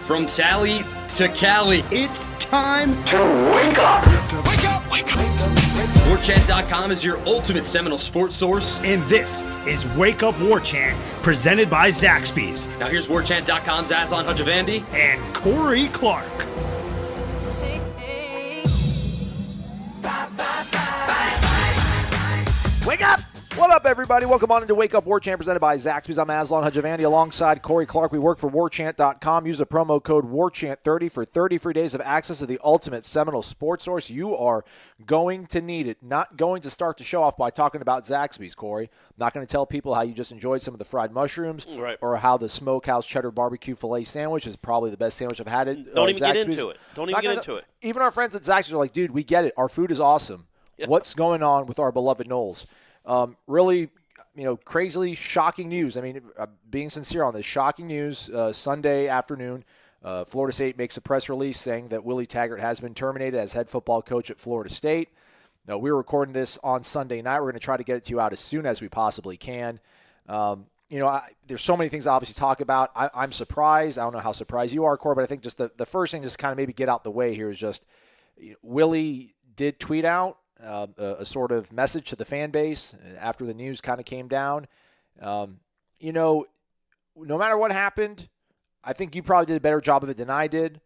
From Tally to Cali, It's time to wake up. Wake up! Wake up! WarChant.com is your ultimate Seminole sports source. And this is Wake Up War Chant, presented by Zaxby's Now here's WarChant.com's Aslan Hajavandi. and Corey Clark. Wake up! What up, everybody? Welcome on into Wake Up War Chant, presented by Zaxby's. I'm Aslan Hajavandi alongside Corey Clark. We work for WarChant.com. Use the promo code WarChant30 for 30 free days of access to the ultimate Seminole sports source. You are going to need it. Not going to start the show off by talking about Zaxby's, Corey. I'm not going to tell people how you just enjoyed some of the fried mushrooms, right, or how the smokehouse cheddar barbecue filet sandwich is probably the best sandwich I've had at Don't even Zaxby's. get into it. Don't even get into it. Even our friends at Zaxby's are like, dude, we get it. Our food is awesome. Yeah. What's going on with our beloved Knowles? Really, crazily shocking news. I mean, being sincere on this, shocking news. Sunday afternoon, Florida State makes a press release saying that Willie Taggart has been terminated as head football coach at Florida State. Now, we're recording this on Sunday night. We're going to try to get it to you out as soon as we possibly can. There's so many things to obviously talk about. I'm surprised. I don't know how surprised you are, Corey, but I think just the first thing, just kind of maybe get out the way here, is just Willie did tweet out a sort of message to the fan base after the news kind of came down. No matter what happened, I think you probably did a better job of it than I did.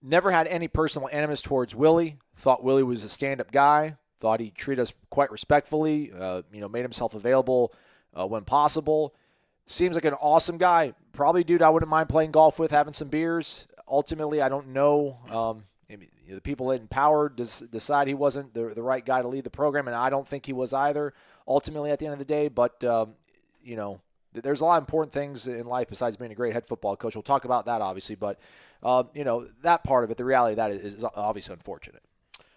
Never had any personal animus towards Willie. Thought Willie was a stand-up guy. Thought he treated us quite respectfully. Made himself available when possible. Seems like an awesome guy. Probably a dude I wouldn't mind playing golf with, having some beers. Ultimately, I don't know. The people in power decide he wasn't the right guy to lead the program, and I don't think he was either, ultimately, at the end of the day. But, there's a lot of important things in life besides being a great head football coach. We'll talk about that, obviously. But, that part of it, the reality of that is obviously unfortunate.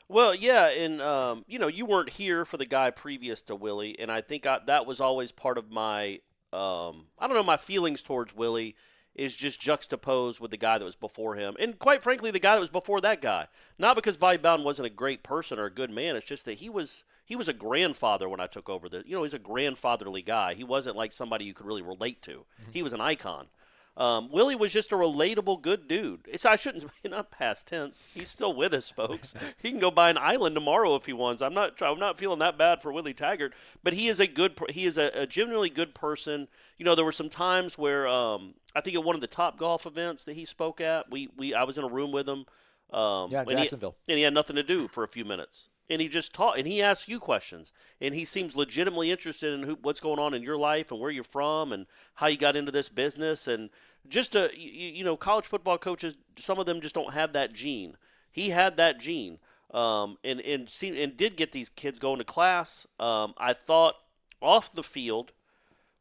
Well, yeah, and, you weren't here for the guy previous to Willie, and I think that was always part of my, my feelings towards Willie is just juxtaposed with the guy that was before him. And quite frankly, the guy that was before that guy. Not because Bobby Bowden wasn't a great person or a good man. It's just that he was a grandfather when I took over. He's a grandfatherly guy. He wasn't like somebody you could really relate to. Mm-hmm. He was an icon. Willie was just a relatable, good dude. I shouldn't, not past tense. He's still with us, folks. He can go buy an island tomorrow if he wants. I'm not feeling that bad for Willie Taggart, but he is a genuinely good person. There were some times where I think at one of the Top Golf events that he spoke at, I was in a room with him. Jacksonville. And he had nothing to do for a few minutes. And he just taught, and he asked you questions, and he seems legitimately interested in what's going on in your life and where you're from and how you got into this business. And just college football coaches, some of them just don't have that gene. He had that gene, and did get these kids going to class. I thought off the field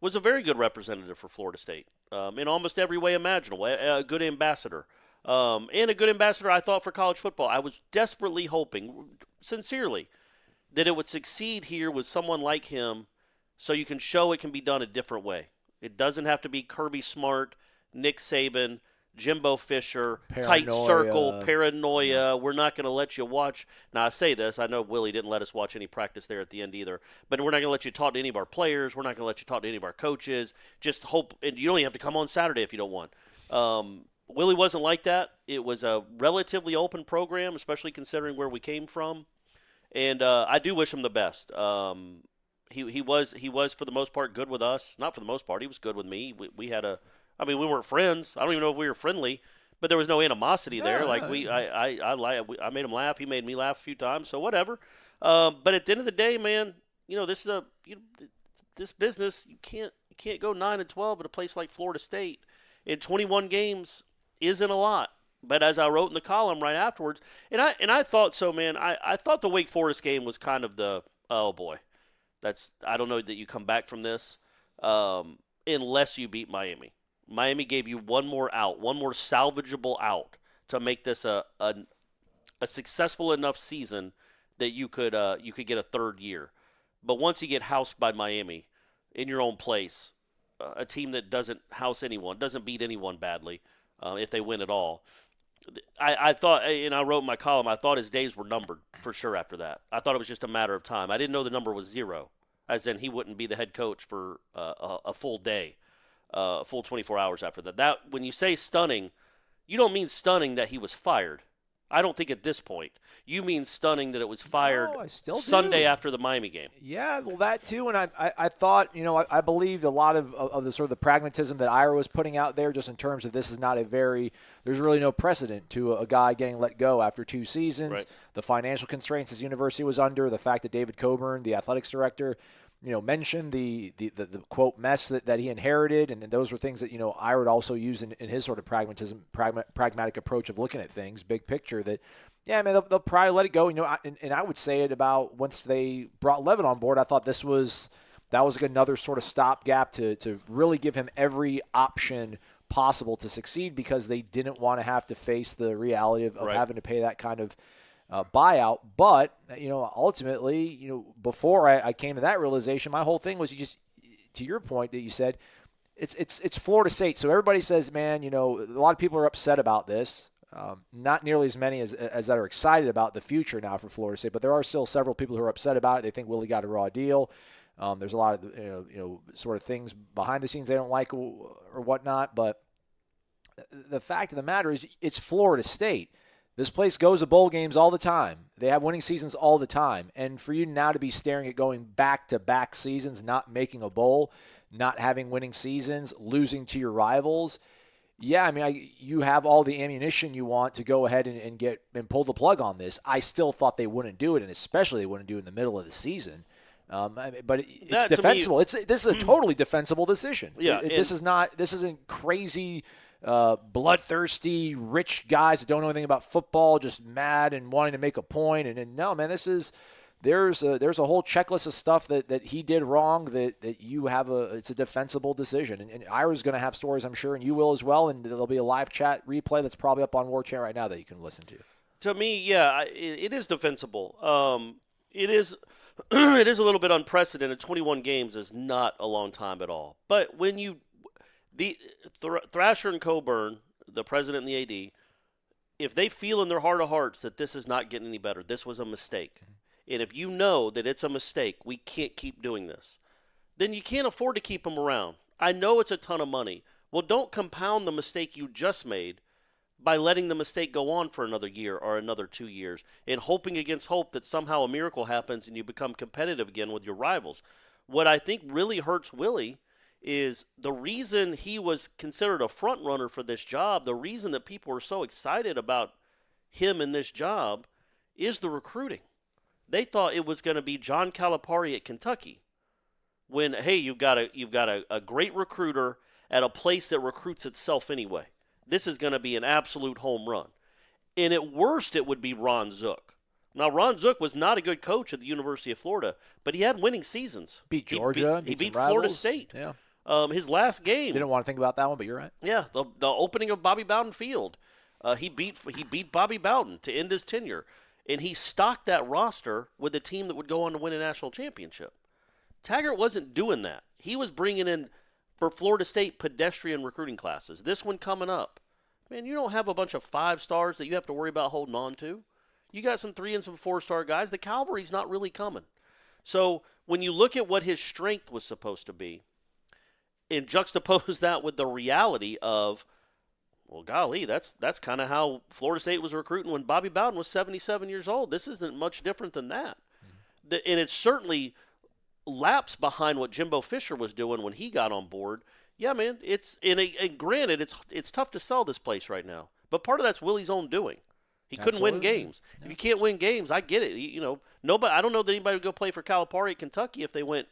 was a very good representative for Florida State in almost every way imaginable. A good ambassador. And a good ambassador, I thought, for college football. I was desperately hoping, sincerely, that it would succeed here with someone like him so you can show it can be done a different way. It doesn't have to be Kirby Smart, Nick Saban, Jimbo Fisher, tight circle, paranoia. We're not going to let you watch. Now, I say this. I know Willie didn't let us watch any practice there at the end either. But we're not going to let you talk to any of our players. We're not going to let you talk to any of our coaches. Just hope. And you don't even have to come on Saturday if you don't want. Willie wasn't like that. It was a relatively open program, especially considering where we came from. And I do wish him the best. He was for the most part good with us. Not for the most part. He was good with me. We we weren't friends. I don't even know if we were friendly, but there was no animosity there. I made him laugh. He made me laugh a few times. So whatever. But at the end of the day, man, this is this business. You can't go 9-12 at a place like Florida State in 21 games. Isn't a lot, but as I wrote in the column right afterwards, and I thought so, man. I thought the Wake Forest game was kind of the oh boy, I don't know that you come back from this unless you beat Miami. Miami gave you one more salvageable out to make this a successful enough season that you could get a third year. But once you get housed by Miami in your own place, a team that doesn't house anyone, doesn't beat anyone badly. If they win at all. I thought, and I wrote in my column, I thought his days were numbered for sure after that. I thought it was just a matter of time. I didn't know the number was 0, as in he wouldn't be the head coach for a full day, a full 24 hours after that. That when you say stunning, you don't mean stunning that he was fired. I don't think at this point. You mean stunning that it was fired I still Sunday do. after the Miami game. Yeah, well, that too. And I thought, I believed a lot of the sort of the pragmatism that Ira was putting out there, just in terms of this is not there's really no precedent to a guy getting let go after 2 seasons. Right. The financial constraints his university was under, the fact that David Coburn, the athletics director, mentioned the quote mess that he inherited, and those were things that Ira would also use in his sort of pragmatic approach of looking at things, big picture. That they'll probably let it go. And I would say it about once they brought Levin on board. I thought that was like another sort of stopgap to really give him every option possible to succeed, because they didn't want to have to face the reality of Right. having to pay that kind of buyout. But ultimately, before I came to that realization, my whole thing was, to your point that you said, it's Florida State. So everybody says, man, a lot of people are upset about this. Not nearly as many as that are excited about the future now for Florida State, but there are still several people who are upset about it. They think Willie got a raw deal. There's a lot of sort of things behind the scenes they don't like or whatnot. But the fact of the matter is, it's Florida State. This place goes to bowl games all the time. They have winning seasons all the time. And for you now to be staring at going back-to-back seasons, not making a bowl, not having winning seasons, losing to your rivals, you have all the ammunition you want to go ahead and pull the plug on this. I still thought they wouldn't do it, and especially they wouldn't do it in the middle of the season. But it's defensible. This is a totally defensible decision. Yeah, this isn't crazy, bloodthirsty, rich guys that don't know anything about football, just mad and wanting to make a point. And no, man, there's a whole checklist of stuff that he did wrong that you have it's a defensible decision. And Ira's going to have stories, I'm sure, and you will as well. And there'll be a live chat replay that's probably up on War Chant right now that you can listen to. To me, it is defensible. It is it is a little bit unprecedented. 21 games is not a long time at all. But when Thrasher and Coburn, the president and the AD, if they feel in their heart of hearts that this is not getting any better, this was a mistake, and if you know that it's a mistake, we can't keep doing this, then you can't afford to keep them around. I know it's a ton of money. Well, don't compound the mistake you just made by letting the mistake go on for another year or another 2 years and hoping against hope that somehow a miracle happens and you become competitive again with your rivals. What I think really hurts Willie is the reason he was considered a front runner for this job, the reason that people were so excited about him in this job is the recruiting. They thought it was going to be John Calipari at Kentucky. When, hey, you've got a great recruiter at a place that recruits itself anyway. This is going to be an absolute home run. And at worst, it would be Ron Zook. Now, Ron Zook was not a good coach at the University of Florida, but he had winning seasons. Beat Georgia. He beat some Florida rivals. State. Yeah. His last game. Didn't want to think about that one, but you're right. Yeah, the opening of Bobby Bowden Field. He beat Bobby Bowden to end his tenure. And he stocked that roster with a team that would go on to win a national championship. Taggart wasn't doing that. He was bringing in, for Florida State, pedestrian recruiting classes. This one coming up. Man, you don't have a bunch of 5 stars that you have to worry about holding on to. You got some 3 and some 4-star guys. The cavalry's not really coming. So when you look at what his strength was supposed to be and juxtapose that with the reality of, well, golly, that's kind of how Florida State was recruiting when Bobby Bowden was 77 years old. This isn't much different than that. And it's certainly laps behind what Jimbo Fisher was doing when he got on board. Yeah, man, and granted, it's tough to sell this place right now. But part of that's Willie's own doing. He couldn't win games. Yeah. If you can't win games, I get it. Nobody. I don't know that anybody would go play for Calipari at Kentucky if they went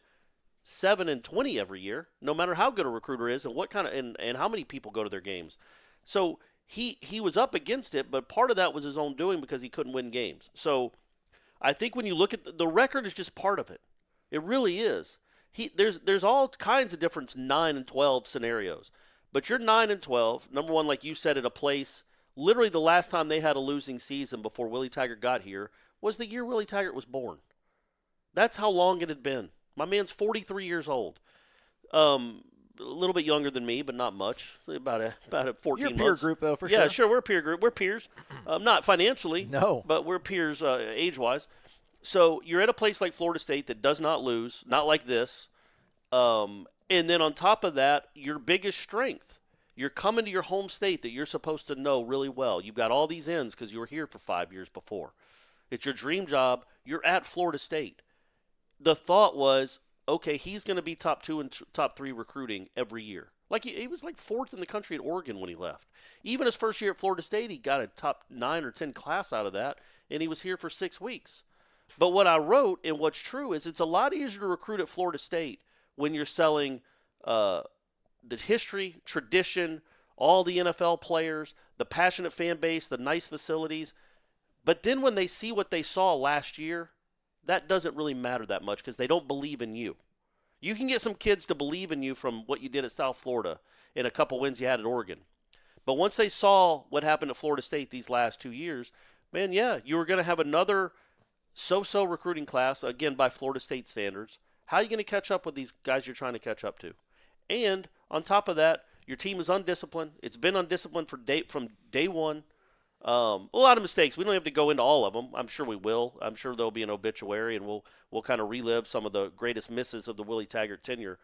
7-20 every year, no matter how good a recruiter is and what kind of and how many people go to their games. So he was up against it, but part of that was his own doing because he couldn't win games. So I think when you look at the record is just part of it. It really is. There's all kinds of different 9-12 scenarios. But you're 9-12, number one, like you said, at a place, literally the last time they had a losing season before Willie Taggart got here was the year Willie Taggart was born. That's how long it had been. My man's 43 years old. A little bit younger than me, but not much. About a 14 months. You're a peer group, though, for sure. Yeah, sure, we're a peer group. We're peers. Not financially. No. But we're peers age-wise. So you're at a place like Florida State that does not lose, not like this. And then on top of that, your biggest strength You're coming to your home state that you're supposed to know really well. You've got all these ins because you were here for 5 years before. It's your dream job. You're at Florida State. The thought was, okay, he's going to be top 2 and top 3 recruiting every year. Like he was like 4th in the country at Oregon when he left. Even his first year at Florida State, he got a top 9 or 10 class out of that, and he was here for 6 weeks. But what I wrote and what's true is it's a lot easier to recruit at Florida State when you're selling the history, tradition, all the NFL players, the passionate fan base, the nice facilities. But then when they see what they saw last year, that doesn't really matter that much because they don't believe in you. You can get some kids to believe in you from what you did at South Florida and a couple wins you had at Oregon. But once they saw what happened at Florida State these last 2 years, man, yeah, you were going to have another so-so recruiting class, again, by Florida State standards. How are you going to catch up with these guys you're trying to catch up to? And on top of that, your team is undisciplined. It's been undisciplined from day one. A lot of mistakes. We don't have to go into all of them. I'm sure we will. I'm sure there'll be an obituary, and we'll kind of relive some of the greatest misses of the Willie Taggart tenure.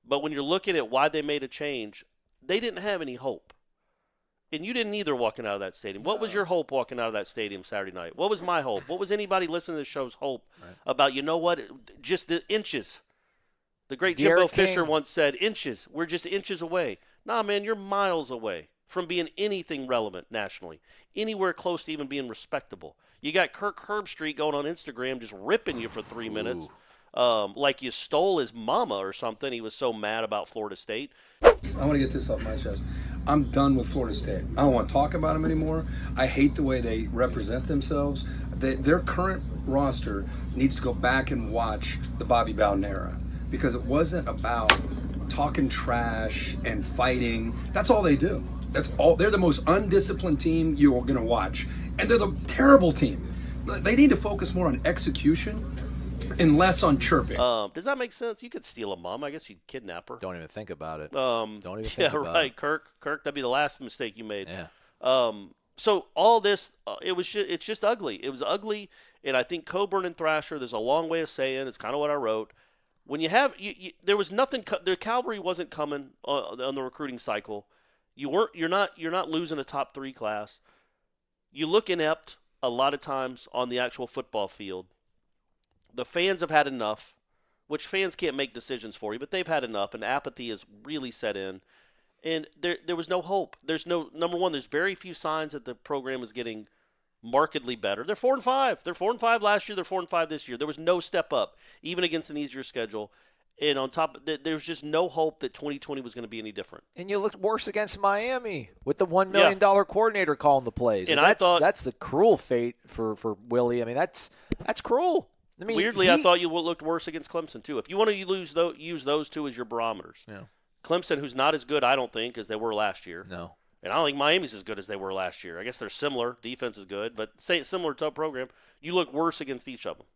But when you're looking at why they made a change, they didn't have any hope. And you didn't either walking out of that stadium. What was your hope walking out of that stadium Saturday night? What was my hope? What was anybody listening to this show's hope about, you know what, just the inches? The great Jimbo Fisher once said, inches. We're just inches away. Nah, man, you're miles away from being anything relevant nationally, anywhere close to even being respectable. You got Kirk Herbstreit going on Instagram just ripping you for 3 minutes. Like you stole his mama or something. He was so mad about Florida State. I want to get this off my chest. I'm done with Florida State. I don't want to talk about them anymore. I hate the way they represent themselves. Their current roster needs to go back and watch the Bobby Bowden era, because it wasn't about talking trash and fighting. That's all they do. That's all. They're the most undisciplined team you're going to watch, and they're the terrible team. They need to focus more on execution and less on chirping. Does that make sense? You could steal a mom. I guess you'd kidnap her. Don't even think about it. Don't even think about right. it. Kirk, that'd be the last mistake you made. Yeah. So all this, it's just ugly. It was ugly, and I think Coburn and Thrasher, there's a long way of saying, it's kind of what I wrote. When you have, there was nothing, the cavalry wasn't coming on the recruiting cycle. You're not losing a top 3 class. You look inept a lot of times on the actual football field. The fans have had enough, which fans can't make decisions for you, but they've had enough, and apathy has really set in. And there was no hope. Number one, there's very few signs that the program is getting markedly better. They're 4-5. They're 4-5 last year. They're 4-5 this year. There was no step up, even against an easier schedule. And on top, there's just no hope that 2020 was going to be any different. And you looked worse against Miami with the $1 million coordinator calling the plays. And I thought that's the cruel fate for Willie. I mean, that's cruel. I mean, weirdly, I thought you looked worse against Clemson too. If you want to use those two as your barometers, yeah. Clemson, who's not as good, I don't think, as they were last year. No. And I don't think Miami's as good as they were last year. I guess they're similar. Defense is good, but similar to a program. You look worse against each of them.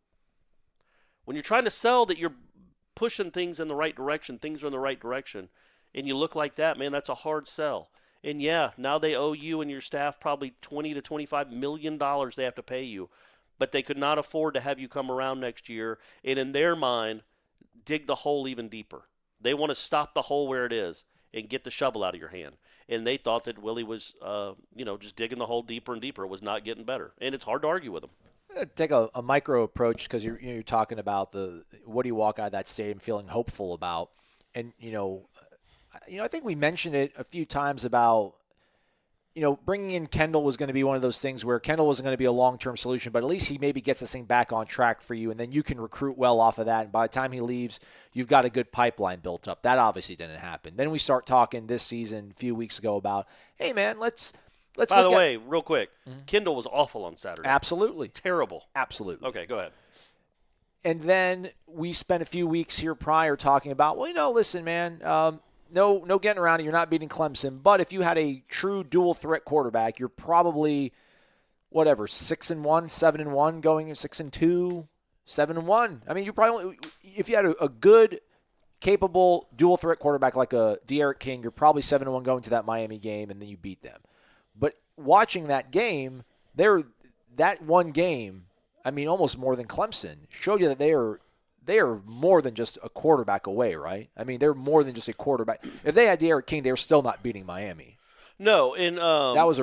When you're trying to sell that you're pushing things in the right direction, things are in the right direction, and you look like that, man, that's a hard sell. And yeah, now they owe you and your staff probably $20 to $25 million they have to pay you. But they could not afford to have you come around next year and, in their mind, dig the hole even deeper. They want to stop the hole where it is and get the shovel out of your hand. And they thought that Willie was, just digging the hole deeper and deeper. It was not getting better. And it's hard to argue with him. Take a micro approach, because you're talking about what do you walk out of that stadium feeling hopeful about. And, I think we mentioned it a few times about, bringing in Kendall was going to be one of those things where Kendall wasn't going to be a long-term solution, but at least he maybe gets this thing back on track for you, and then you can recruit well off of that. And by the time he leaves, you've got a good pipeline built up. That obviously didn't happen. Then we start talking this season, a few weeks ago, about, hey, man, let's By the way, real quick, Kendall was awful on Saturday. Absolutely. Terrible. Absolutely. Okay, go ahead. And then we spent a few weeks here prior talking about, listen, man, no getting around it. You're not beating Clemson. But if you had a true dual threat quarterback, you're probably, 6-1, 7-1, going 6-2, 7-1. I mean, you probably, if you had a good, capable dual threat quarterback like a De'Aaron King, you're probably 7-1 going to that Miami game, and then you beat them. But watching that game, that one game, I mean, almost more than Clemson, showed you that they are more than just a quarterback away, right? I mean, they're more than just a quarterback. If they had D'Eriq King, they were still not beating Miami. No, and that was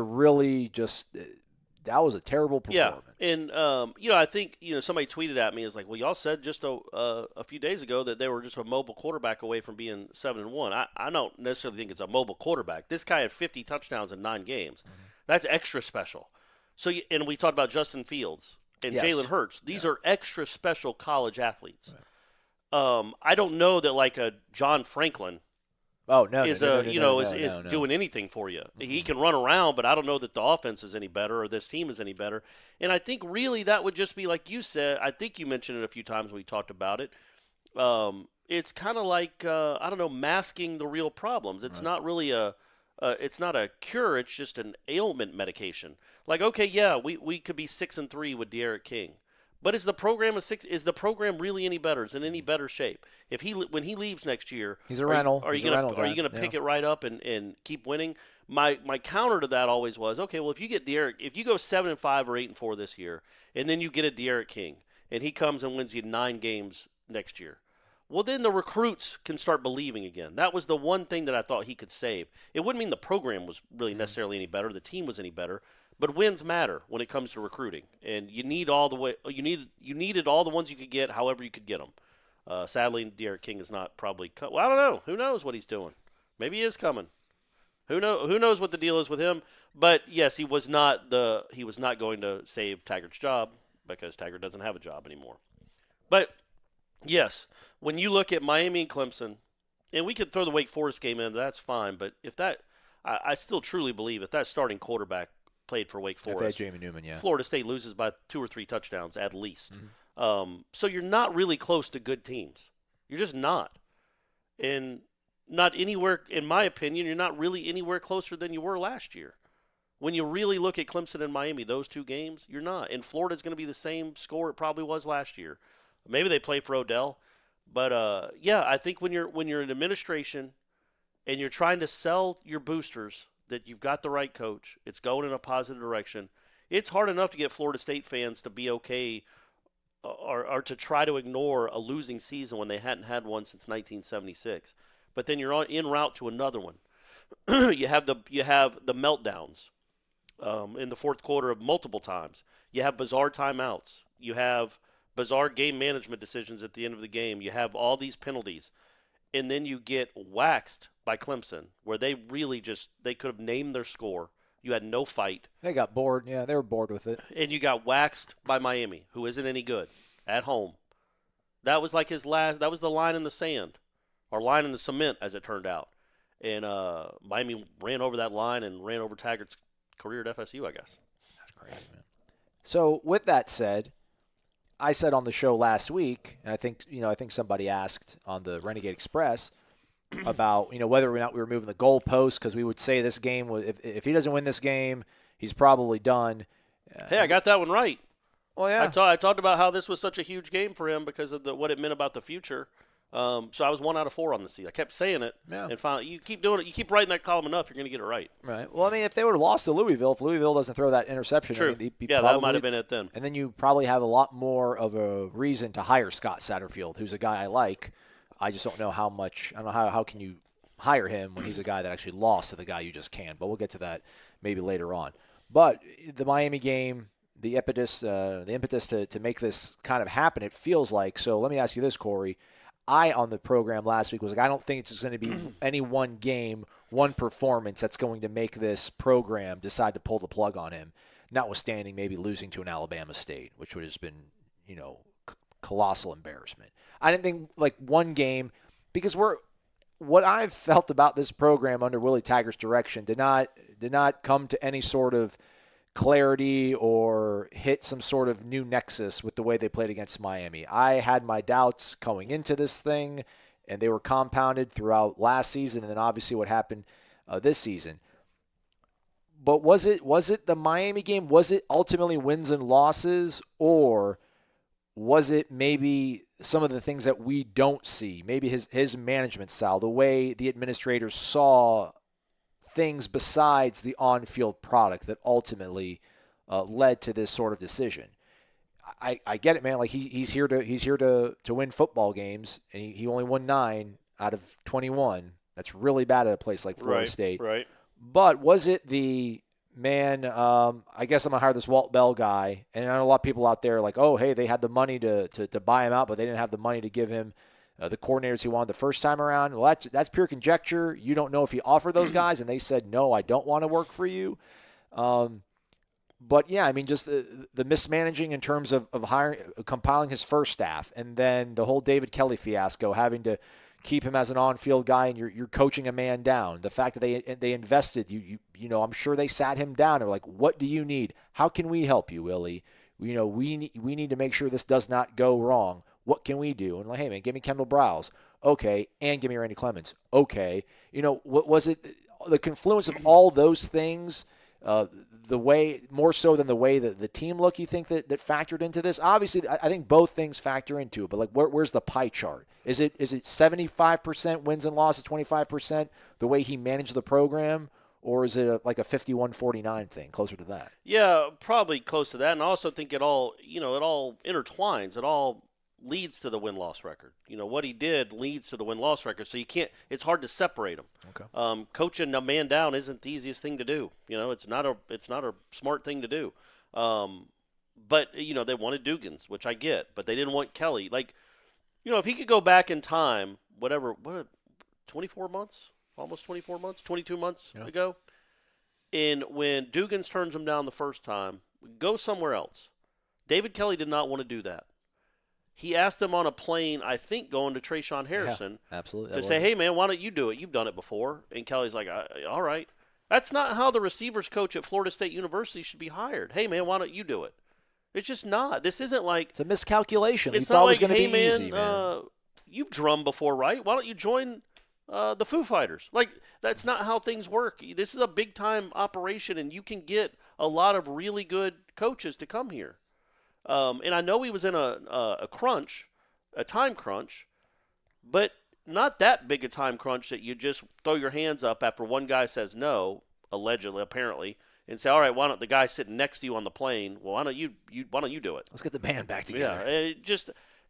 a terrible performance. Yeah, and I think somebody tweeted at me is like, well, y'all said just a few days ago that they were just a mobile quarterback away from being 7-1. I don't necessarily think it's a mobile quarterback. This guy had 50 touchdowns in 9 games. Mm-hmm. That's extra special. So, and we talked about Justin Fields and Jalen Hurts. These are extra special college athletes. Right. I don't know that like a John Franklin. Is doing anything for you. Mm-hmm. He can run around, but I don't know that the offense is any better or this team is any better. And I think really that would just be like you said. I think you mentioned it a few times when we talked about it. It's kind of like masking the real problems. It's not really it's not a cure. It's just an ailment medication. Like, okay, yeah, we could be 6-3 with D'Eriq King. But is the program Is the program really any better? Is it in any better shape? When he leaves next year, he's a rental. Are you going to pick it right up and keep winning? My counter to that always was, okay, well, if you get if you go 7-5 or 8-4 this year, and then you get a D'Eriq King, and he comes and wins you 9 games next year, well, then the recruits can start believing again. That was the one thing that I thought he could save. It wouldn't mean the program was really necessarily any better, the team was any better. But wins matter when it comes to recruiting, and you needed all the ones you could get, however you could get them. Sadly, D'Eriq King is not probably. Well, I don't know. Who knows what he's doing? Maybe he is coming. Who knows what the deal is with him? But yes, he was not going to save Taggart's job because Taggart doesn't have a job anymore. But yes, when you look at Miami and Clemson, and we could throw the Wake Forest game in, that's fine. But I still truly believe if that starting quarterback played for Wake Forest, Jamie Newman, Florida State loses by 2 or 3 touchdowns at least. Mm-hmm. So you're not really close to good teams. You're just not. And not anywhere, in my opinion, you're not really anywhere closer than you were last year. When you really look at Clemson and Miami, those 2 games, you're not. And Florida's going to be the same score it probably was last year. Maybe they play for Odell. But, I think when you're in administration and you're trying to sell your boosters that you've got the right coach, it's going in a positive direction, it's hard enough to get Florida State fans to be okay or to try to ignore a losing season when they hadn't had one since 1976. But then you're en route to another one. you have the meltdowns in the fourth quarter of multiple times. You have bizarre timeouts. You have bizarre game management decisions at the end of the game. You have all these penalties. And then you get waxed by Clemson, where they really they could have named their score. You had no fight. They got bored. Yeah, they were bored with it. And you got waxed by Miami, who isn't any good, at home. That was like that was the line in the sand, or line in the cement, as it turned out. And Miami ran over that line and ran over Taggart's career at FSU, I guess. That's crazy, man. So with that said, I said on the show last week, and I think somebody asked on the Renegade Express about whether or not we were moving the goalposts, because we would say this game was if he doesn't win this game, he's probably done. Hey, I got that one right. Well, yeah. I talked about how this was such a huge game for him because of what it meant about the future. So I was 1 out of 4 on the season. I kept saying it, and finally, you keep doing it. You keep writing that column enough, you're going to get it right. Right. Well, I mean, if they would have lost to Louisville, if Louisville doesn't throw that interception, true. I mean, that might have been it then. And then you probably have a lot more of a reason to hire Scott Satterfield, who's a guy I like. I just don't know how much. I don't know how can you hire him when he's a guy that actually lost to the guy you just can. But we'll get to that maybe later on. But the Miami game, the impetus to make this kind of happen, it feels like. So let me ask you this, Corey. On the program last week was like, I don't think it's just going to be any one game, one performance that's going to make this program decide to pull the plug on him, notwithstanding maybe losing to an Alabama State, which would have just been, colossal embarrassment. I didn't think like one game, because what I've felt about this program under Willie Taggart's direction did not come to any sort of clarity or hit some sort of new nexus with the way they played against Miami. I had my doubts going into this thing, and they were compounded throughout last season and then obviously what happened this season. But was it the Miami game? Was it ultimately wins and losses, or was it maybe some of the things that we don't see? Maybe his management style, the way the administrators saw things besides the on-field product that ultimately led to this sort of decision. I get it, man. Like he's here to win football games, and he only won 9 out of 21. That's really bad at a place like Florida State. Right. But was it the man? I guess I'm gonna hire this Walt Bell guy, and I know a lot of people out there are like, oh, hey, they had the money to buy him out, but they didn't have the money to give him the coordinators he wanted the first time around. Well, that's pure conjecture. You don't know if he offered those guys, and they said, no, I don't want to work for you. But, yeah, I mean, just the mismanaging in terms of compiling his first staff, and then the whole David Kelly fiasco, having to keep him as an on-field guy, and you're coaching a man down. The fact that they invested, you know, I'm sure they sat him down and were like, what do you need? How can we help you, Willie? You know, we need to make sure this does not go wrong. What can we do? And like, hey, man, give me Kendall Browse. Okay. And give me Randy Clements. Okay. You know, what was it? The confluence of all those things, the way more so than the way that the team looked, you think that factored into this? Obviously, I think both things factor into it, but like where's the pie chart? Is it 75% wins and losses, 25% the way he managed the program, or is it like a 51-49 thing, closer to that? Yeah, probably close to that. And I also think it all intertwines. It all leads to the win-loss record. You know, what he did leads to the win-loss record, so it's hard to separate them. Okay. Coaching a man down isn't the easiest thing to do. You know, it's not a smart thing to do. But, you know, they wanted Dugans, which I get, but they didn't want Kelly. Like, you know, if he could go back in time, 24 months? Almost 24 months? 22 months ago? And when Dugans turns him down the first time, go somewhere else. David Kelly did not want to do that. He asked him on a plane, I think, going to Trayshawn Harrison. Yeah, absolutely. To say, hey, man, why don't you do it? You've done it before. And Kelly's like, all right. That's not how the receivers coach at Florida State University should be hired. Hey, man, why don't you do it? It's just not. This isn't like – it's a miscalculation. It's thought not it was like, going to hey, be man, easy, man. You've drummed before, right? Why don't you join the Foo Fighters? Like, that's not how things work. This is a big-time operation, and you can get a lot of really good coaches to come here. And I know he was in a crunch – a time crunch, but not that big a time crunch that you just throw your hands up after one guy says no, allegedly, apparently, and say, all right, why don't the guy sitting next to you on the plane, well, why don't you do it? Let's get the band back together. Yeah,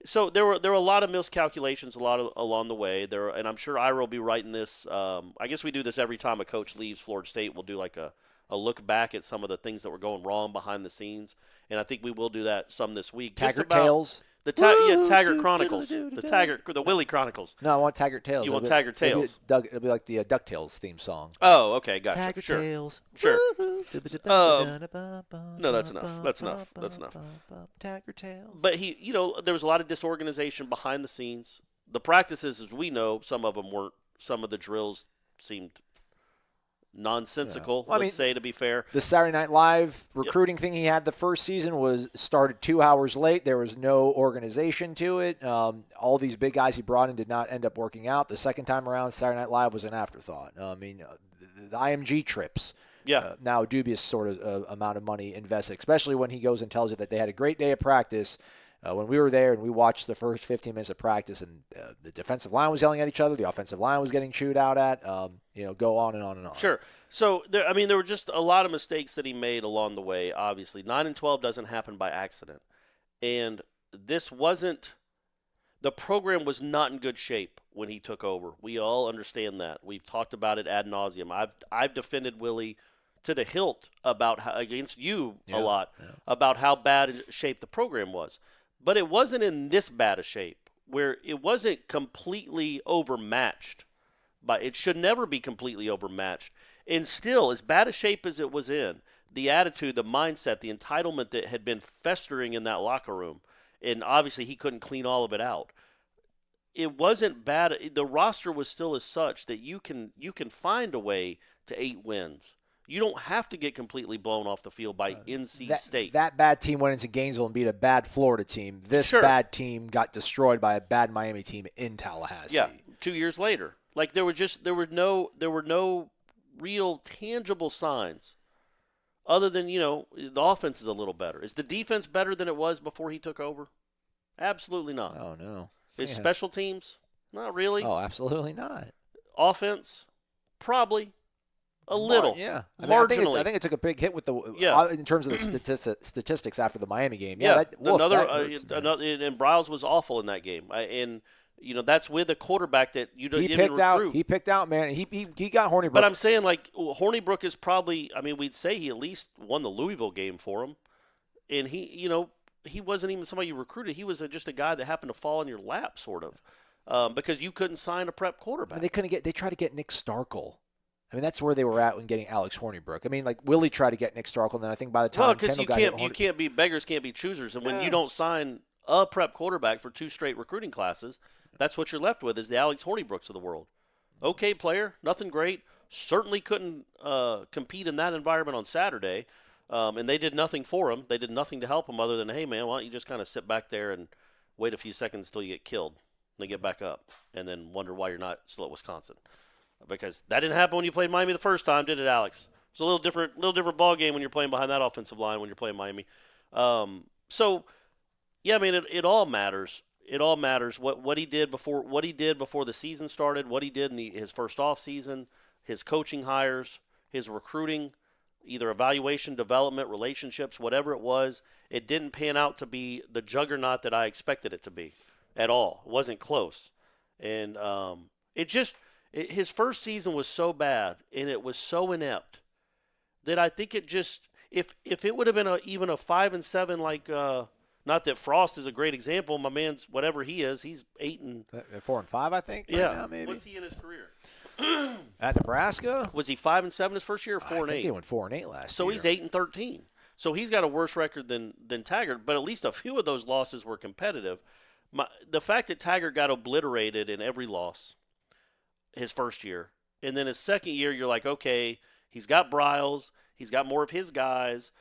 so there were a lot of miscalculations along the way. And I'm sure Ira will be writing this. I guess we do this every time a coach leaves Florida State. We'll do like a look back at some of the things that were going wrong behind the scenes, and I think we will do that some this week. Taggart Tales. Taggart Chronicles. The Willie Chronicles. No, I want Taggart Tales. You want Taggart Tales. It'll be like the DuckTales theme song. Oh, okay, gotcha. Taggart Tales. Sure. No, that's enough. Taggart Tales. But there was a lot of disorganization behind the scenes. The practices, as we know, some of them weren't. Some of the drills seemed nonsensical, Well, let's say, to be fair. The Saturday Night Live recruiting thing he had the first season was started 2 hours late. There was no organization to it. All these big guys he brought in did not end up working out. The second time around, Saturday Night Live was an afterthought. The IMG trips, now a dubious sort of amount of money invested, especially when he goes and tells you that they had a great day of practice. When we were there and we watched the first 15 minutes of practice, and the defensive line was yelling at each other, the offensive line was getting chewed out at, go on and on and on. Sure. So, there were just a lot of mistakes that he made along the way, obviously. 9-12 doesn't happen by accident. And this wasn't – the program was not in good shape when he took over. We all understand that. We've talked about it ad nauseum. I've defended Willie to the hilt against you a lot about how bad a shape the program was. But it wasn't in this bad a shape, where it wasn't completely overmatched. But it should never be completely overmatched. And still, as bad a shape as it was in, the attitude, the mindset, the entitlement that had been festering in that locker room, and obviously he couldn't clean all of it out. It wasn't bad. The roster was still as such that you can find a way to 8 wins. You don't have to get completely blown off the field by NC State. That bad team went into Gainesville and beat a bad Florida team. This bad team got destroyed by a bad Miami team in Tallahassee. Yeah, 2 years later. Like there were no real tangible signs other than, the offense is a little better. Is the defense better than it was before he took over? Absolutely not. Oh, no. Is special teams? Not really. Oh, absolutely not. Offense? Probably. A little. Yeah. Marginally. I think it took a big hit with the in terms of the statistics after the Miami game. Yeah. Another and Bryles was awful in that game. And that's with a quarterback that you didn't recruit. He picked out, man. He got Hornibrook. But I'm saying, like, Hornibrook is probably, we'd say he at least won the Louisville game for him. And he wasn't even somebody you recruited. He was just a guy that happened to fall in your lap, sort of, because you couldn't sign a prep quarterback. They tried to get Nick Starkel. That's where they were at when getting Alex Hornibrook. Like Willie tried to get Nick Starkel, and then I think by the time because you can't be beggars can't be choosers, and when you don't sign a prep quarterback for 2 straight recruiting classes, that's what you're left with is the Alex Hornibrooks of the world. Okay player, nothing great. Certainly couldn't compete in that environment on Saturday, and they did nothing for him. They did nothing to help him other than, hey man, why don't you just kind of sit back there and wait a few seconds until you get killed, and then get back up, and then wonder why you're not still at Wisconsin. Because that didn't happen when you played Miami the first time, did it, Alex? It's a little different ball game when you're playing behind that offensive line when you're playing Miami. So, yeah, it all matters. It all matters what he did before the season started, what he did in his first off season, his coaching hires, his recruiting, either evaluation, development, relationships, whatever it was. It didn't pan out to be the juggernaut that I expected it to be at all. It wasn't close, and his first season was so bad and it was so inept that I think it just if it would have been even a 5-7 like not that Frost is a great example, my man's whatever he is, he's 4-5 I think. Yeah, now, maybe. What's he in his career? At Nebraska, was he 5-7 his first year or 4-8? I think he went 4-8 last year. So he's 8-13. So he's got a worse record than Taggart, but at least a few of those losses were competitive. The fact that Taggart got obliterated in every loss his first year, and then his second year you're like, okay, he's got Bryles, he's got more of his guys,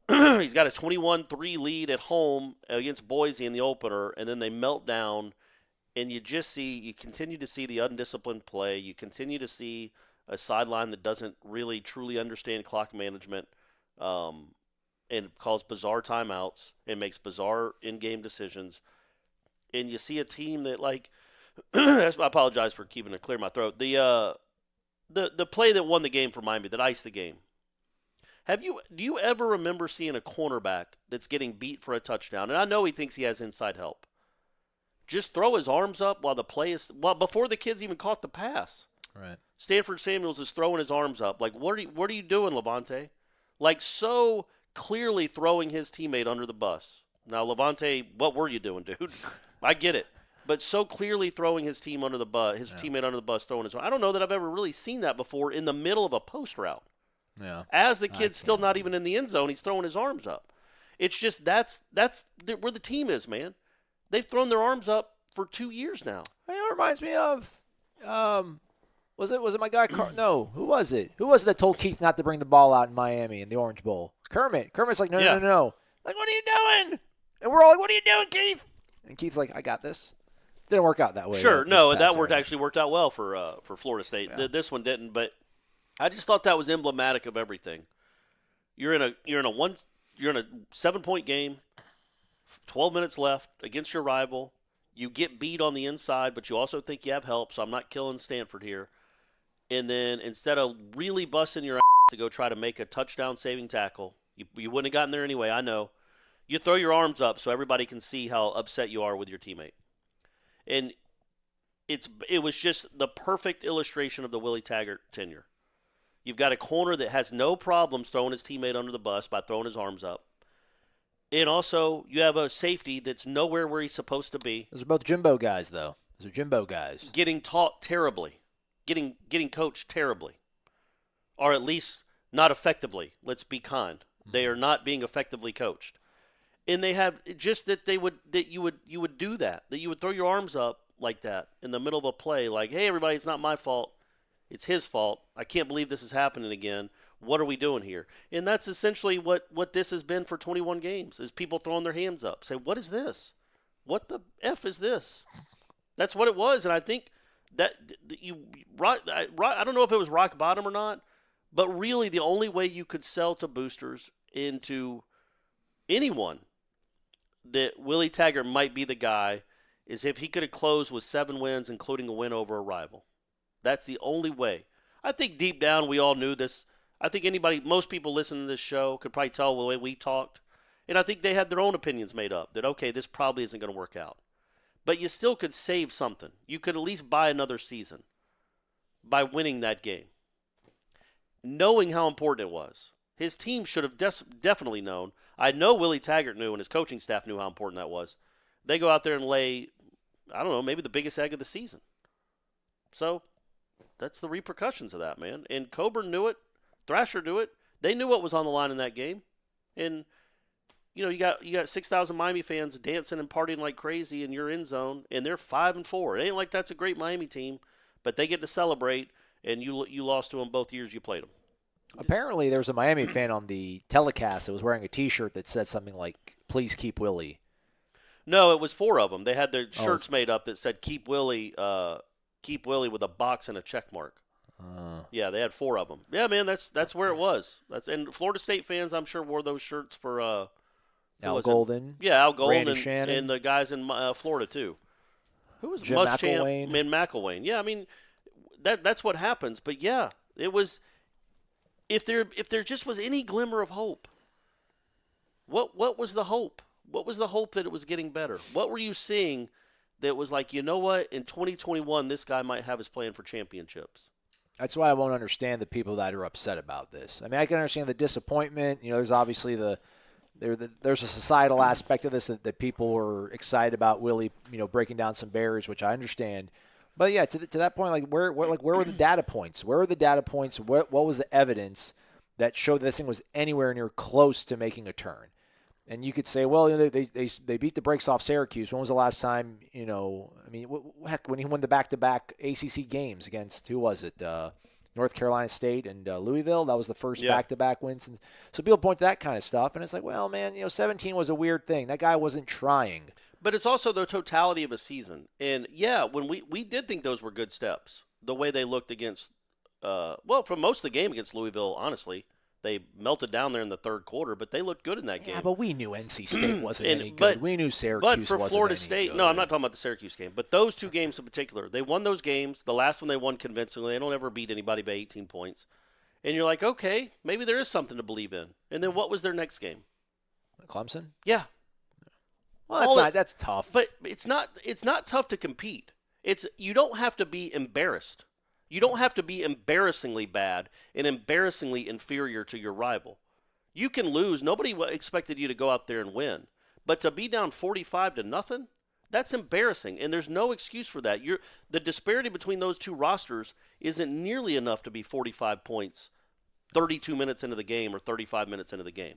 he's got a 21-3 lead at home against Boise in the opener, and then they melt down, and you continue to see the undisciplined play, you continue to see a sideline that doesn't really truly understand clock management, and calls bizarre timeouts and makes bizarre in-game decisions, and you see a team that, like, I apologize for keeping it clear in my throat. The play that won the game for Miami, that iced the game. Do you ever remember seeing a cornerback that's getting beat for a touchdown? And I know he thinks he has inside help. Just throw his arms up while before the kids even caught the pass. Right. Stanford Samuels is throwing his arms up. Like, what are you doing, Levante? Like, so clearly throwing his teammate under the bus. Now, Levante, what were you doing, dude? I get it. But so clearly throwing his teammate under the bus, throwing his. I don't know that I've ever really seen that before in the middle of a post route. Yeah. As the kid's still not even in the end zone, he's throwing his arms up. It's just that's where the team is, man. They've thrown their arms up for 2 years now. It reminds me of, was it my guy? No, who was it? Who was it that told Keith not to bring the ball out in Miami in the Orange Bowl? Kermit. Kermit's like, no. Like, what are you doing? And we're all like, what are you doing, Keith? And Keith's like, I got this. Didn't work out that way. Sure, no, that actually worked out well for Florida State. Yeah. This one didn't, but I just thought that was emblematic of everything. You're in a 7-point game, 12 minutes left against your rival. You get beat on the inside, but you also think you have help. So I'm not killing Stanford here. And then instead of really busting your ass to go try to make a touchdown saving tackle, you wouldn't have gotten there anyway. I know. You throw your arms up so everybody can see how upset you are with your teammate. And it was just the perfect illustration of the Willie Taggart tenure. You've got a corner that has no problems throwing his teammate under the bus by throwing his arms up. And also, you have a safety that's nowhere where he's supposed to be. Those are both Jimbo guys, though. Those are Jimbo guys. Getting taught terribly. Getting coached terribly. Or at least not effectively. Let's be kind. Mm-hmm. They are not being effectively coached. And they have just that you would do that you would throw your arms up like that in the middle of a play, like, hey, everybody, it's not my fault. It's his fault. I can't believe this is happening again. What are we doing here? And that's essentially what this has been for 21 games, is people throwing their hands up. Say, what is this? What the F is this? That's what it was. And I think that I don't know if it was rock bottom or not, but really the only way you could sell to boosters into anyone that Willie Taggart might be the guy is if he could have closed with 7 wins, including a win over a rival. That's the only way. I think deep down we all knew this. I think most people listening to this show could probably tell the way we talked. And I think they had their own opinions made up that, okay, this probably isn't going to work out. But you still could save something. You could at least buy another season by winning that game. Knowing how important it was. His team should have definitely known. I know Willie Taggart knew and his coaching staff knew how important that was. They go out there and lay, I don't know, maybe the biggest egg of the season. So that's the repercussions of that, man. And Coburn knew it. Thrasher knew it. They knew what was on the line in that game. And, you know, you got 6,000 Miami fans dancing and partying like crazy in your end zone, and they're 5-4. It ain't like that's a great Miami team, but they get to celebrate, and you lost to them both years you played them. Apparently, there was a Miami fan on the telecast that was wearing a T-shirt that said something like, "Please keep Willie." No, it was 4 of them. They had their shirts made up that said "Keep Willie," with a box and a check mark. Yeah, they had 4 of them. Yeah, man, that's where it was. And Florida State fans, I'm sure, wore those shirts for Al Golden. Yeah, Al Golden and the guys in Florida too. Who was Jim McElwain? And McElwain. Yeah, I mean that's what happens. But yeah, it was. If there just was any glimmer of hope, what was the hope? What was the hope that it was getting better? What were you seeing that was like, you know what, in 2021 this guy might have his plan for championships? That's why I won't understand the people that are upset about this. I mean, I can understand the disappointment. You know, there's obviously there's a societal aspect of this that people were excited about Willie, you know, breaking down some barriers, which I understand. But yeah, to that point, like where were the data points? Where were the data points? What was the evidence that showed this thing was anywhere near close to making a turn? And you could say, well, you know, they beat the brakes off Syracuse. When was the last time? You know, I mean, heck, when he won the back-to-back ACC games against who was it? North Carolina State and Louisville. That was the first back-to-back wins. And so people point to that kind of stuff, and it's like, well, man, you know, 17 was a weird thing. That guy wasn't trying. But it's also the totality of a season. And, yeah, when we did think those were good steps, the way they looked against for most of the game against Louisville, honestly. They melted down there in the third quarter, but they looked good in that game. Yeah, but we knew NC State wasn't any good. We knew Syracuse wasn't any good. But for Florida State, no, I'm not talking about the Syracuse game. But those 2 games in particular, they won those games. The last one they won convincingly. They don't ever beat anybody by 18 points. And you're like, okay, maybe there is something to believe in. And then what was their next game? Clemson? Yeah. Well, that's tough. But it's not tough to compete. You don't have to be embarrassed. You don't have to be embarrassingly bad and embarrassingly inferior to your rival. You can lose. Nobody expected you to go out there and win. But to be down 45-0, that's embarrassing, and there's no excuse for that. The disparity between those 2 rosters isn't nearly enough to be 45 points 32 minutes into the game or 35 minutes into the game.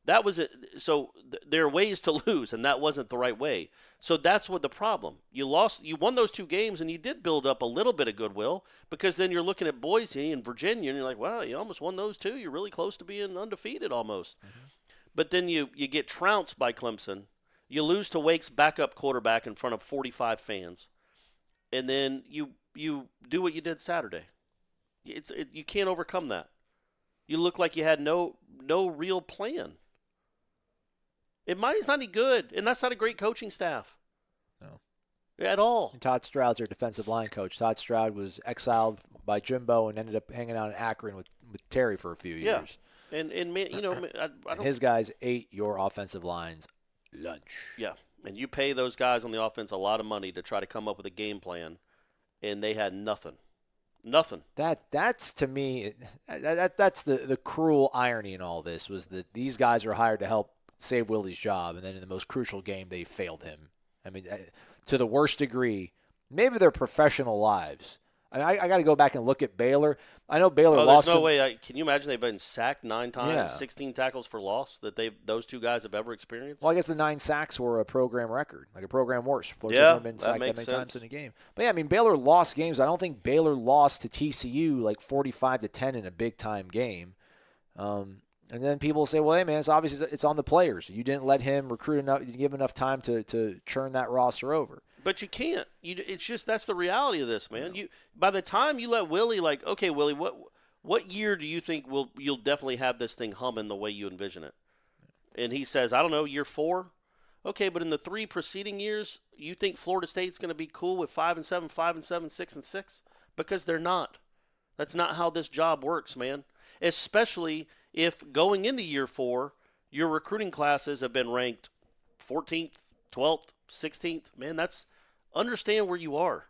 That was it. So there are ways to lose, and that wasn't the right way. So that's what the problem. You won those 2 games, and you did build up a little bit of goodwill because then you're looking at Boise and Virginia, and you're like, wow, you almost won those 2. You're really close to being undefeated almost. Mm-hmm. But then you get trounced by Clemson. You lose to Wake's backup quarterback in front of 45 fans, and then you do what you did Saturday. You can't overcome that. You look like you had no real plan. And Miami's not any good, and that's not a great coaching staff. No. At all. And Todd Stroud's their defensive line coach. Todd Stroud was exiled by Jimbo and ended up hanging out in Akron with Terry for a few years. Yeah. And man, you know, I don't. And his guys ate your offensive line's lunch. Yeah. And you pay those guys on the offense a lot of money to try to come up with a game plan, and they had nothing. Nothing. That's to me, that's the cruel irony in all this was that these guys are hired to help save Willie's job, and then in the most crucial game, they failed him. I mean, to the worst degree, maybe their professional lives. I mean, I got to go back and look at Baylor. I know Baylor lost. There's no way. Can you imagine they've been sacked 9 times, 16 tackles for loss that those 2 guys have ever experienced? Well, I guess the 9 sacks were a program record, like a program worst. Florida's never been sacked that many times in a game. But yeah, I mean, Baylor lost games. I don't think Baylor lost to TCU like 45-10 in a big time game. And then people say, well, hey, man, it's obviously it's on the players. You didn't let him recruit enough, you didn't give him enough time to churn that roster over. But you can't. It's just that's the reality of this, man. By the time you let Willie, like, okay, Willie, what year do you think you'll definitely have this thing humming the way you envision it? And he says, I don't know, year 4? Okay, but in the 3 preceding years, you think Florida State's going to be cool with 5-7, 5-7, 6-6? Because they're not. That's not how this job works, man. Especially if going into year 4, your recruiting classes have been ranked 14th, 12th, 16th. Man, understand where you are.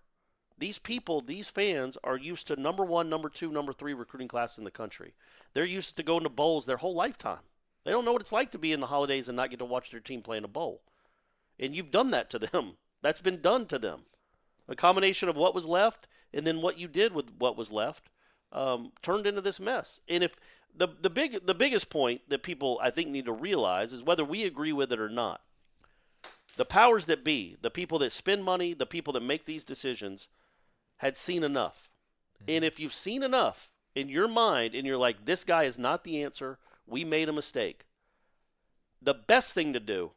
These people, these fans are used to number 1, number 2, number 3 recruiting classes in the country. They're used to going to bowls their whole lifetime. They don't know what it's like to be in the holidays and not get to watch their team play in a bowl. And you've done that to them. That's been done to them. A combination of what was left and then what you did with what was left turned into this mess. And if the biggest point that people, I think, need to realize is whether we agree with it or not, the powers that be, the people that spend money, the people that make these decisions, had seen enough. And if you've seen enough in your mind and you're like, this guy is not the answer, we made a mistake, the best thing to do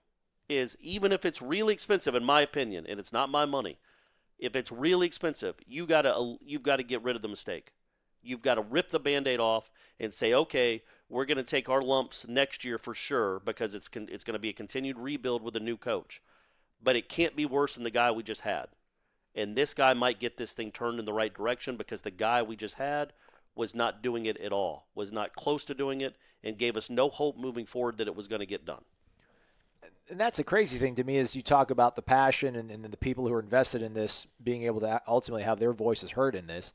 is, even if it's really expensive, in my opinion, and it's not my money, if it's really expensive, you've got to get rid of the mistake. You've got to rip the Band-Aid off and say, okay, we're going to take our lumps next year for sure because it's going to be a continued rebuild with a new coach. But it can't be worse than the guy we just had. And this guy might get this thing turned in the right direction because the guy we just had was not doing it at all, was not close to doing it, and gave us no hope moving forward that it was going to get done. And that's a crazy thing to me is you talk about the passion and the people who are invested in this being able to ultimately have their voices heard in this,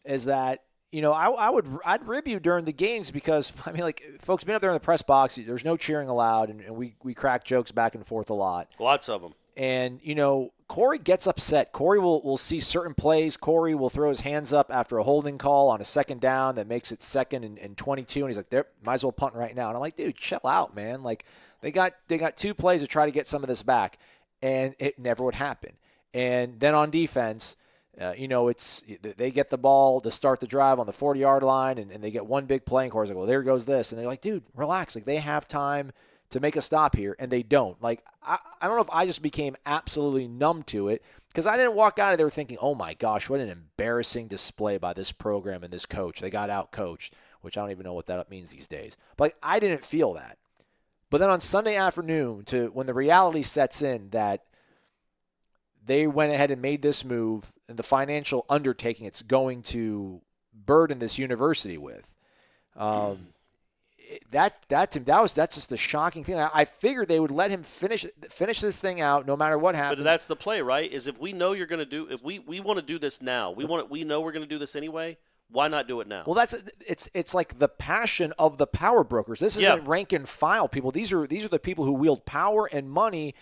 is that, you know, I'd rib you during the games because, I mean, like, folks been up there in the press box, there's no cheering allowed, and we crack jokes back and forth a lot. Lots of them. And, you know, Corey gets upset. Corey will see certain plays. Corey will throw his hands up after a holding call on a second down that makes it 2nd and 22, and he's like, might as well punt right now. And I'm like, dude, chill out, man. Like, they got 2 plays to try to get some of this back, and it never would happen. And then on defense, you know, they get the ball to start the drive on the 40-yard line, and they get one big play, and Corey's like, well, there goes this. And they're like, dude, relax. Like, they have time to make a stop here, and they don't. Like, I don't know if I just became absolutely numb to it because I didn't walk out of there thinking, oh, my gosh, what an embarrassing display by this program and this coach. They got out-coached, which I don't even know what that means these days. But, like, I didn't feel that. But then on Sunday afternoon, when the reality sets in that they went ahead and made this move and the financial undertaking it's going to burden this university with, that's just the shocking thing. I figured they would let him finish this thing out no matter what happens. But that's the play, right? Is if we know you're going to do, if we want to do this now, we know we're going to do this anyway. Why not do it now? Well, it's like the passion of the power brokers. This isn't rank and file people. These are the people who wield power and money.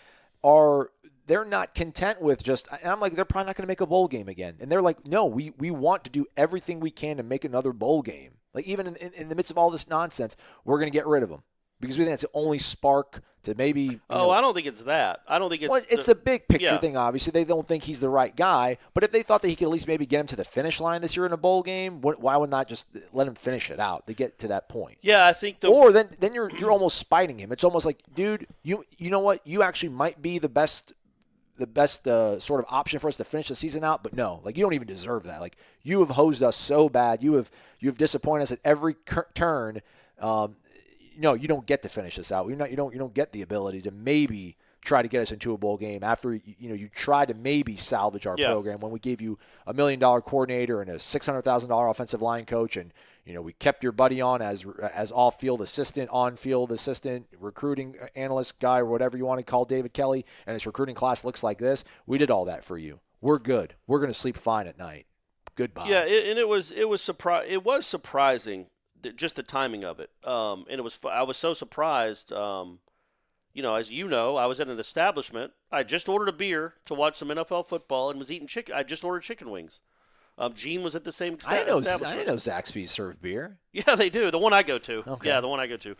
They're not content with just. And I'm like, they're probably not going to make a bowl game again. And they're like, no, we want to do everything we can to make another bowl game. Like, even in the midst of all this nonsense, we're going to get rid of them because we think it's the only spark to maybe. I don't think it's that. I don't think it's. Well, it's a big picture thing. Obviously, they don't think he's the right guy. But if they thought that he could at least maybe get him to the finish line this year in a bowl game, why would not just let him finish it out? They get to that point. Yeah, I think. Or then you're almost spiting him. It's almost like, dude, you know what? You actually might be the best sort of option for us to finish the season out, but no, like, you don't even deserve that. Like, you have hosed us so bad. You have disappointed us at every turn. No, you don't get to finish this out. You don't get the ability to maybe try to get us into a bowl game after you tried to maybe salvage our program when we gave you $1 million coordinator and a $600,000 offensive line coach, and we kept your buddy on as off-field assistant, on-field assistant, recruiting analyst guy, or whatever you want to call David Kelly, and his recruiting class looks like this. We did all that for you. We're good. We're going to sleep fine at night. Goodbye. Yeah, and it was surprising. Just the timing of it, and I was so surprised. As you know, I was at an establishment. I just ordered a beer to watch some NFL football and was eating chicken. I just ordered chicken wings. Gene was at the same establishment. I didn't know Zaxby's served beer. Yeah, they do. The one I go to. Okay. Yeah, the one I go to.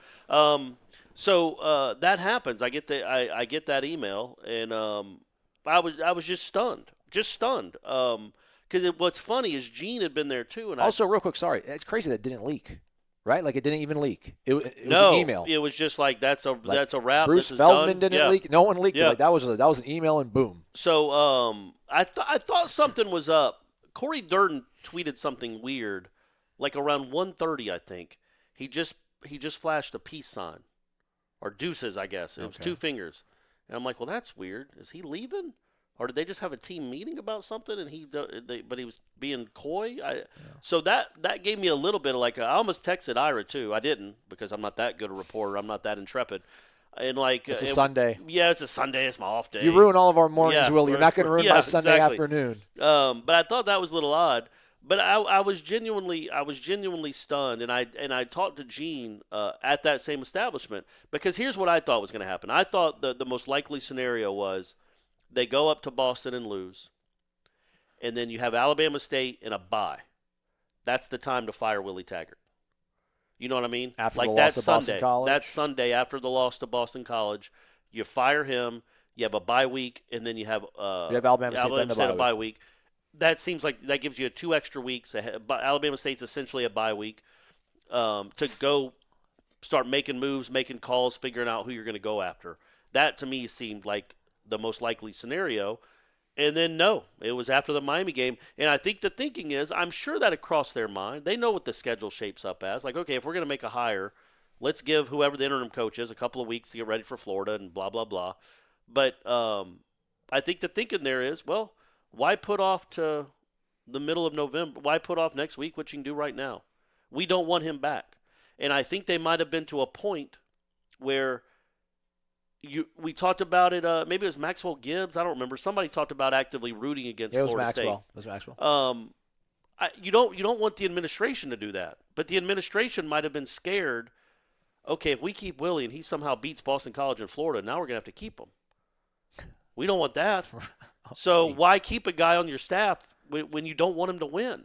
So that happens. I get that email, and I was just stunned. Because what's funny is Gene had been there too, and also real quick, sorry, it's crazy that it didn't leak. Right? Like, it didn't even leak. It was an email. It was just like, that's a wrap. Bruce this is Feldman done. didn't leak. No one leaked it. Like, that was an email and boom. So I thought something was up. Corey Durden tweeted something weird, like around 1:30, I think. He just flashed a peace sign, or deuces, I guess. It was 2 fingers, and I'm like, well, that's weird. Is he leaving? Or did they just have a team meeting about something and but he was being coy? So that gave me a little bit of I almost texted Ira too. I didn't because I'm not that good a reporter. I'm not that intrepid. And it's a Sunday. Yeah, it's a Sunday. It's my off day. You ruin all of our mornings, Willie. You're not going to ruin my Sunday exactly. afternoon. But I thought that was a little odd. But I was genuinely stunned, and I talked to Gene at that same establishment because here's what I thought was going to happen. I thought the most likely scenario was they go up to Boston and lose, and then you have Alabama State in a bye. That's the time to fire Willie Taggart. You know what I mean? After the loss to Boston College? That's Sunday after the loss to Boston College. You fire him. You have a bye week, and then you have Alabama State a bye week. That seems like that gives you 2 extra weeks. Alabama State's essentially a bye week to go start making moves, making calls, figuring out who you're going to go after. That, to me, seemed like the most likely scenario. And then, no, it was after the Miami game. And I think the thinking is, I'm sure that it crossed their mind. They know what the schedule shapes up as. Like, okay, if we're going to make a hire, let's give whoever the interim coach is a couple of weeks to get ready for Florida and blah, blah, blah. But I think the thinking there is, well, why put off to the middle of November? Why put off next week what you can do right now? We don't want him back. And I think they might have been to a point where we talked about it. Maybe it was Maxwell Gibbs. I don't remember. Somebody talked about actively rooting against Florida State. It was Maxwell. You don't want the administration to do that, but the administration might have been scared. Okay, if we keep Willie and he somehow beats Boston College in Florida, now we're gonna have to keep him. We don't want that. Why keep a guy on your staff when you don't want him to win?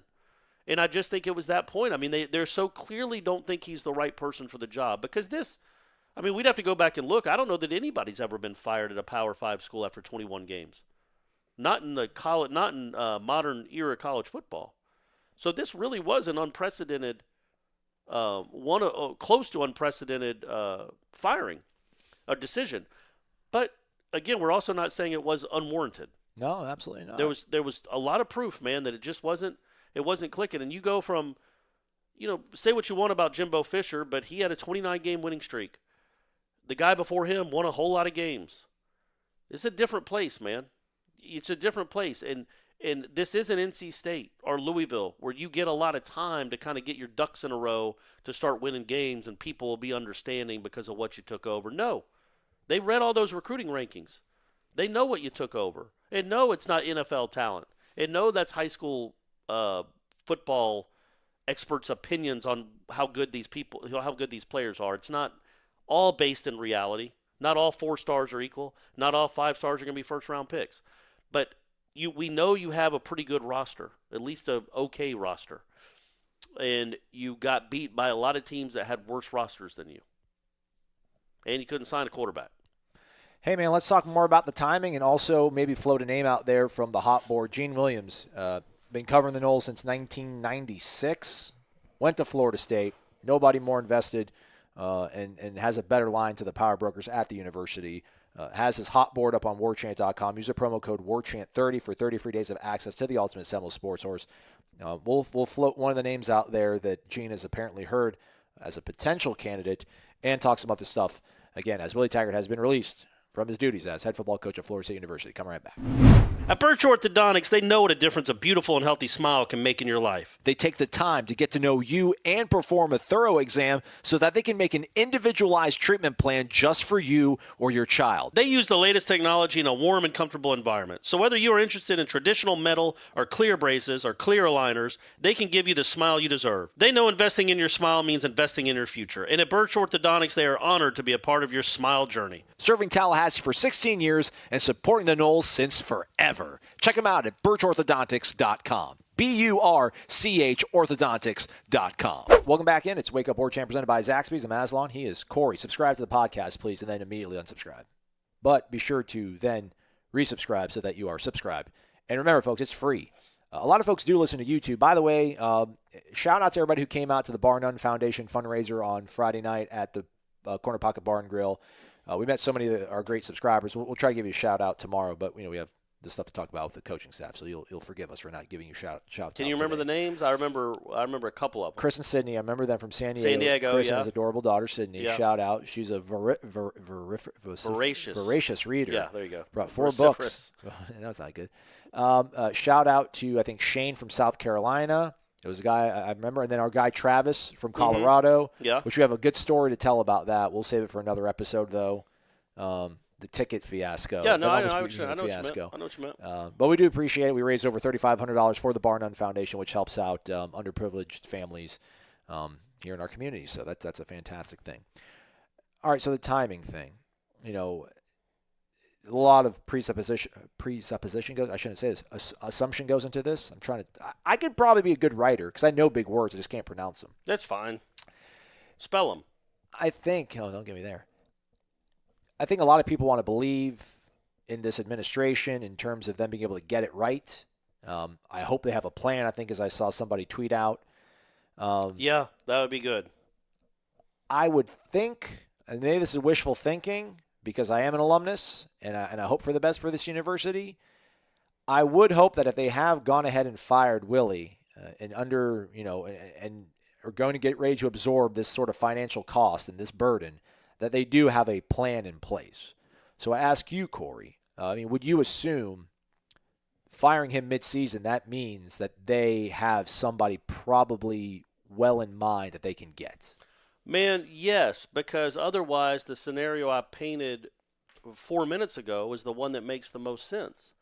And I just think it was that point. I mean, they so clearly don't think he's the right person for the job because this. I mean, we'd have to go back and look. I don't know that anybody's ever been fired at a Power 5 school after 21 games. Not in modern era college football. So this really was an unprecedented, close to unprecedented firing, a decision. But again, we're also not saying it was unwarranted. No, absolutely not. There was a lot of proof, man, that it just wasn't clicking. And you go from, say what you want about Jimbo Fisher, but he had a 29-game winning streak. The guy before him won a whole lot of games. It's a different place, man. It's a different place. And this isn't NC State or Louisville where you get a lot of time to kind of get your ducks in a row to start winning games and people will be understanding because of what you took over. No. They read all those recruiting rankings. They know what you took over. And no, it's not NFL talent. And no, that's high school football experts' opinions on how good these players are. It's not all based in reality. Not all 4 stars are equal. Not all 5 stars are going to be first-round picks. But we know you have a pretty good roster, at least an okay roster. And you got beat by a lot of teams that had worse rosters than you. And you couldn't sign a quarterback. Hey, man, let's talk more about the timing and also maybe float a name out there from the hot board. Gene Williams, been covering the Noles since 1996, went to Florida State, nobody more invested, and has a better line to the power brokers at the university. Has his hot board up on warchant.com. Use the promo code WARCHANT30 for 30 free days of access to the Ultimate Seminole Sports Horse. We'll float one of the names out there that Gene has apparently heard as a potential candidate and talks about this stuff, again, as Willie Taggart has been released from his duties as head football coach at Florida State University. Come right back. At Birch Orthodontics, they know what a difference a beautiful and healthy smile can make in your life. They take the time to get to know you and perform a thorough exam so that they can make an individualized treatment plan just for you or your child. They use the latest technology in a warm and comfortable environment. So whether you are interested in traditional metal or clear braces or clear aligners, they can give you the smile you deserve. They know investing in your smile means investing in your future. And at Birch Orthodontics, they are honored to be a part of your smile journey. Serving Tallahassee for 16 years and supporting the Noles since forever. Check them out at birchorthodontics.com. BURCH orthodontics.com. Welcome back in. It's Wake Up War Chant presented by Zaxby's. I'm Aslan. He is Corey. Subscribe to the podcast, please, and then immediately unsubscribe. But be sure to then resubscribe so that you are subscribed. And remember, folks, it's free. A lot of folks do listen to YouTube. By the way, shout out to everybody who came out to the Bar None Foundation fundraiser on Friday night at the Corner Pocket Bar and Grill. We met so many of our great subscribers. We'll try to give you a shout out tomorrow, but we have this stuff to talk about with the coaching staff. So you'll forgive us for not giving you shout. Can you remember the names? I remember a couple of them. Chris and Sydney, I remember them from San Diego. San Diego, Chris yeah. and his adorable daughter Sydney. Yeah. Shout out. She's a voracious reader. Yeah, there you go. Brought 4 books. That's not good. Shout out to, I think, Shane from South Carolina. It was a guy I remember, and then our guy Travis from Colorado. Yeah. Which we have a good story to tell about that. We'll save it for another episode, though. The ticket fiasco. Yeah, no, I know what you meant. But we do appreciate it. We raised over $3,500 for the Bar None Foundation, which helps out underprivileged families here in our community. So that's a fantastic thing. All right, so the timing thing. You know, a lot of presupposition goes. I shouldn't say this. Assumption goes into this. I could probably be a good writer because I know big words. I just can't pronounce them. That's fine. Spell them. I think. Oh, don't get me there. I think a lot of people want to believe in this administration in terms of them being able to get it right. I hope they have a plan. I think as I saw somebody tweet out. Yeah, that would be good. I would think, and maybe this is wishful thinking because I am an alumnus and I hope for the best for this university. I would hope that if they have gone ahead and fired Willie and are going to get ready to absorb this sort of financial cost and this burden, that they do have a plan in place. So I ask you, Corey, would you assume firing him midseason, that means that they have somebody probably well in mind that they can get? Man, yes, because otherwise the scenario I painted 4 minutes ago is the one that makes the most sense.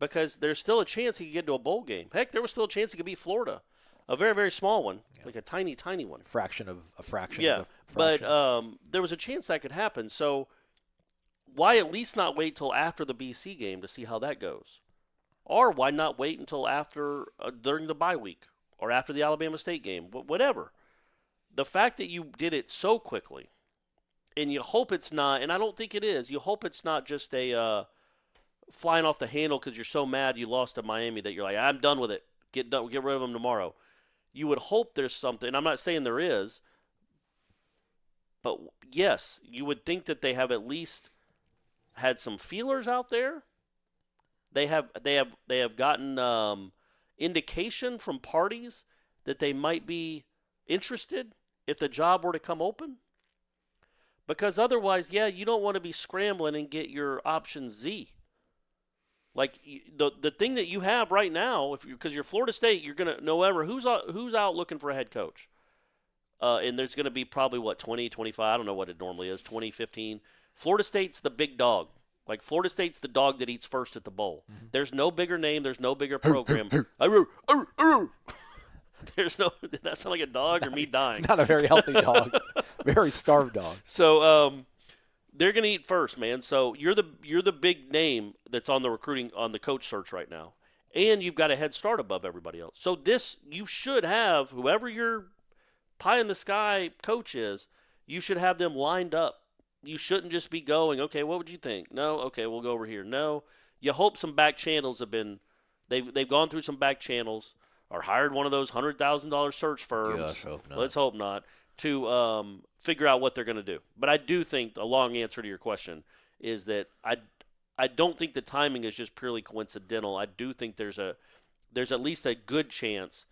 Because there's still a chance he could get to a bowl game. Heck, there was still a chance he could beat Florida. A very, very small one, like a tiny, tiny one. Fraction of a fraction. Yeah, of a fraction. but there was a chance that could happen. So why at least not wait till after the BC game to see how that goes? Or why not wait until after during the bye week or after the Alabama State game? Whatever. The fact that you did it so quickly, and you hope it's not, and I don't think it is, you hope it's not just a flying off the handle because you're so mad you lost to Miami that you're like, I'm done with it. Get rid of them tomorrow. You would hope there's something. I'm not saying there is, but yes, you would think that they have at least had some feelers out there. They have gotten indication from parties that they might be interested if the job were to come open. Because otherwise, you don't want to be scrambling and get your option Z. Like the thing that you have right now, because you're Florida State, you're gonna who's out looking for a head coach, and there's gonna be probably 20, 25, I don't know what it normally is, 20, 15. Florida State's the big dog. Like Florida State's the dog that eats first at the bowl. Mm-hmm. There's no bigger name. There's no bigger program. There's no. Did that sound like a dog or me dying? Not a very healthy dog. Very starved dog. So they're going to eat first, man. So you're the big name that's on the recruiting, on the coach search right now. And you've got a head start above everybody else. So you should have, whoever your pie-in-the-sky coach is, you should have them lined up. You shouldn't just be going, okay, what would you think? No, okay, we'll go over here. No. You hope some back channels have been – they've gone through some back channels or hired one of those $100,000 search firms. Gosh, hope not. Let's hope not. To figure out what they're going to do. But I do think a long answer to your question is that I don't think the timing is just purely coincidental. I do think there's at least a good chance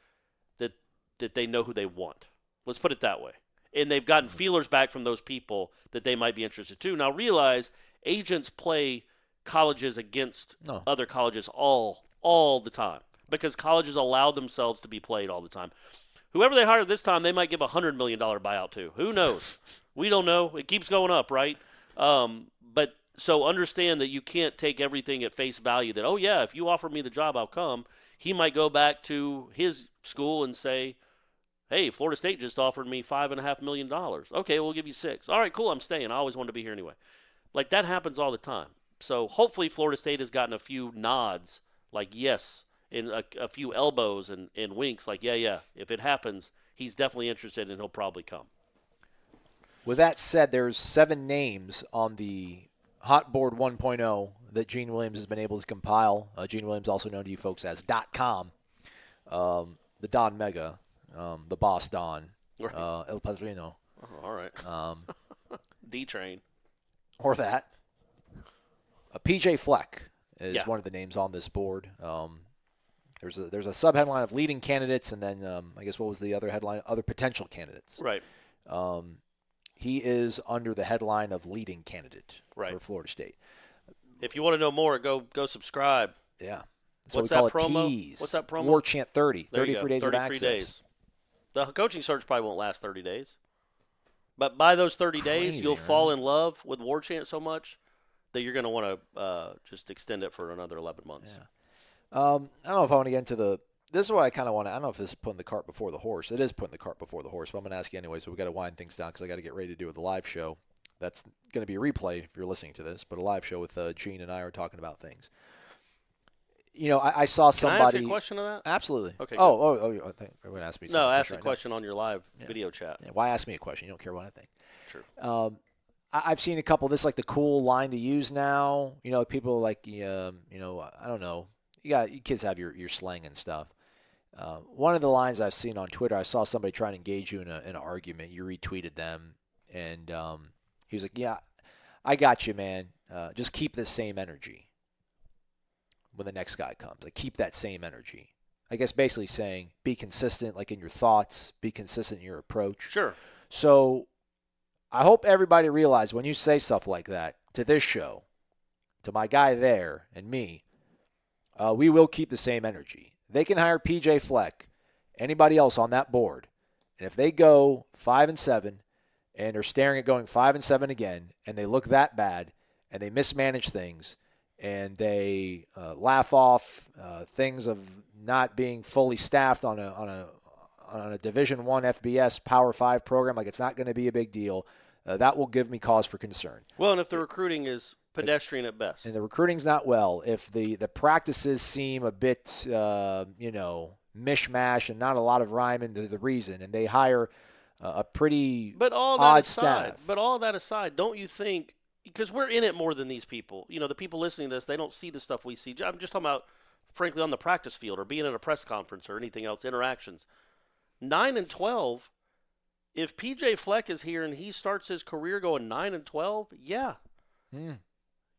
that they know who they want. Let's put it that way. And they've gotten feelers back from those people that they might be interested too. Now realize agents play colleges against other colleges all the time because colleges allow themselves to be played all the time. Whoever they hire this time, they might give a $100 million buyout to. Who knows? We don't know. It keeps going up, right? But so understand that you can't take everything at face value that, oh, yeah, if you offer me the job, I'll come. He might go back to his school and say, hey, Florida State just offered me $5.5 million. Okay, we'll give you $6 million. All right, cool, I'm staying. I always wanted to be here anyway. Like, that happens all the time. So hopefully Florida State has gotten a few nods, like yes, and a few elbows and winks, like, yeah, if it happens, he's definitely interested and he'll probably come. With that said, there's 7 names on the Hot Board 1.0 that Gene Williams has been able to compile. Gene Williams, also known to you folks as .com, the Don Mega, the Boss Don, El Padrino. Oh, all right. D-Train. Or that. PJ Fleck. is one of the names on this board. There's a sub-headline of leading candidates, and then I guess what was the other headline? Other potential candidates. Right. He is under the headline of leading candidate for Florida State. If you want to know more, go subscribe. Yeah. That's What's what we that call promo? it, tease. What's that promo? War Chant 30. There you 33 go. days 33 of access. days. The coaching search probably won't last 30 days. But by those 30 days, you'll fall in love with War Chant so much that you're going to want to just extend it for another 11 months. Yeah. I don't know if I want to get into the – this is what I kind of want to – I don't know if this is putting the cart before the horse. It is putting the cart before the horse, but I'm going to ask you anyway, so we've got to wind things down because I got to get ready to do the live show. That's going to be a replay if you're listening to this, but a live show with Gene and I are talking about things. You know, I saw somebody – Can I ask you a question on that? Absolutely. Okay. I think everyone asked me something. No, ask a question on your live video chat. Yeah, why ask me a question? You don't care what I think. True. I've seen a couple. This is like the cool line to use now. You know, people like I don't know. You kids have your slang and stuff. One of the lines I've seen on Twitter, I saw somebody trying to engage you in an argument. You retweeted them, and he was like, "Yeah, I got you, man. Just keep this same energy when the next guy comes. Like, keep that same energy." I guess basically saying be consistent, like in your thoughts, be consistent in your approach. Sure. So I hope everybody realizes when you say stuff like that to this show, to my guy there and me, we will keep the same energy. They can hire PJ Fleck, anybody else on that board, and if they go 5-7 and are staring at going 5-7 again, and they look that bad, and they mismanage things, and they laugh off things of not being fully staffed on a Division I FBS Power 5 program, like it's not going to be a big deal, that will give me cause for concern. Well, and if the recruiting is pedestrian at best. And the recruiting's not well, if the practices seem a bit, mishmash and not a lot of rhyme into the reason, and they hire a pretty odd staff. But all that aside, don't you think, because we're in it more than these people. You know, the people listening to this, they don't see the stuff we see. I'm just talking about, frankly, on the practice field or being at a press conference or anything else, interactions. 9-12, if PJ Fleck is here and he starts his career going 9-12, yeah. Yeah.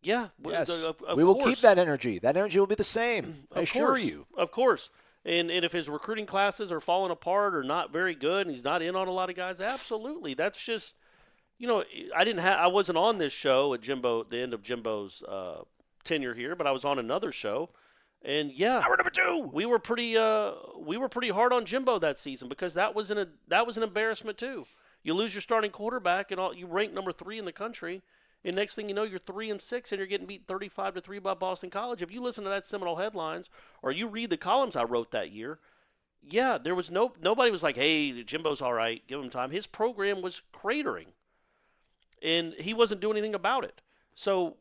Yes. Of we will course. keep that energy. That energy will be the same. I assure you. Of course. And if his recruiting classes are falling apart or not very good and he's not in on a lot of guys, absolutely. That's just, I wasn't on this show at the end of Jimbo's tenure here, but I was on another show. And yeah, hour number 2. We were pretty hard on Jimbo that season because that was an embarrassment too. You lose your starting quarterback and you rank number 3 in the country, and next thing you know, you're 3-6 and you're getting beat 35-3 by Boston College. If you listen to that Seminole headlines or you read the columns I wrote that year, yeah, there was nobody was like, hey, Jimbo's all right, give him time. His program was cratering, and he wasn't doing anything about it. So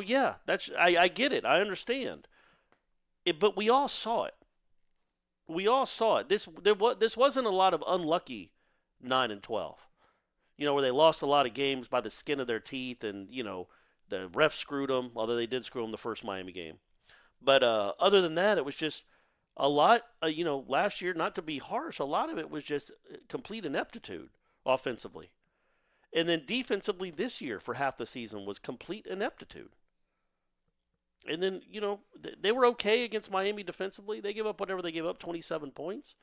yeah, I get it. I understand it, but we all saw it. This wasn't a lot of unlucky 9-12. Where they lost a lot of games by the skin of their teeth, and the refs screwed them. Although they did screw them the first Miami game, but other than that, it was just a lot. Last year, not to be harsh, a lot of it was just complete ineptitude offensively. And then defensively this year for half the season was complete ineptitude. And then, they were okay against Miami defensively. They give up whatever they give up, 27 points.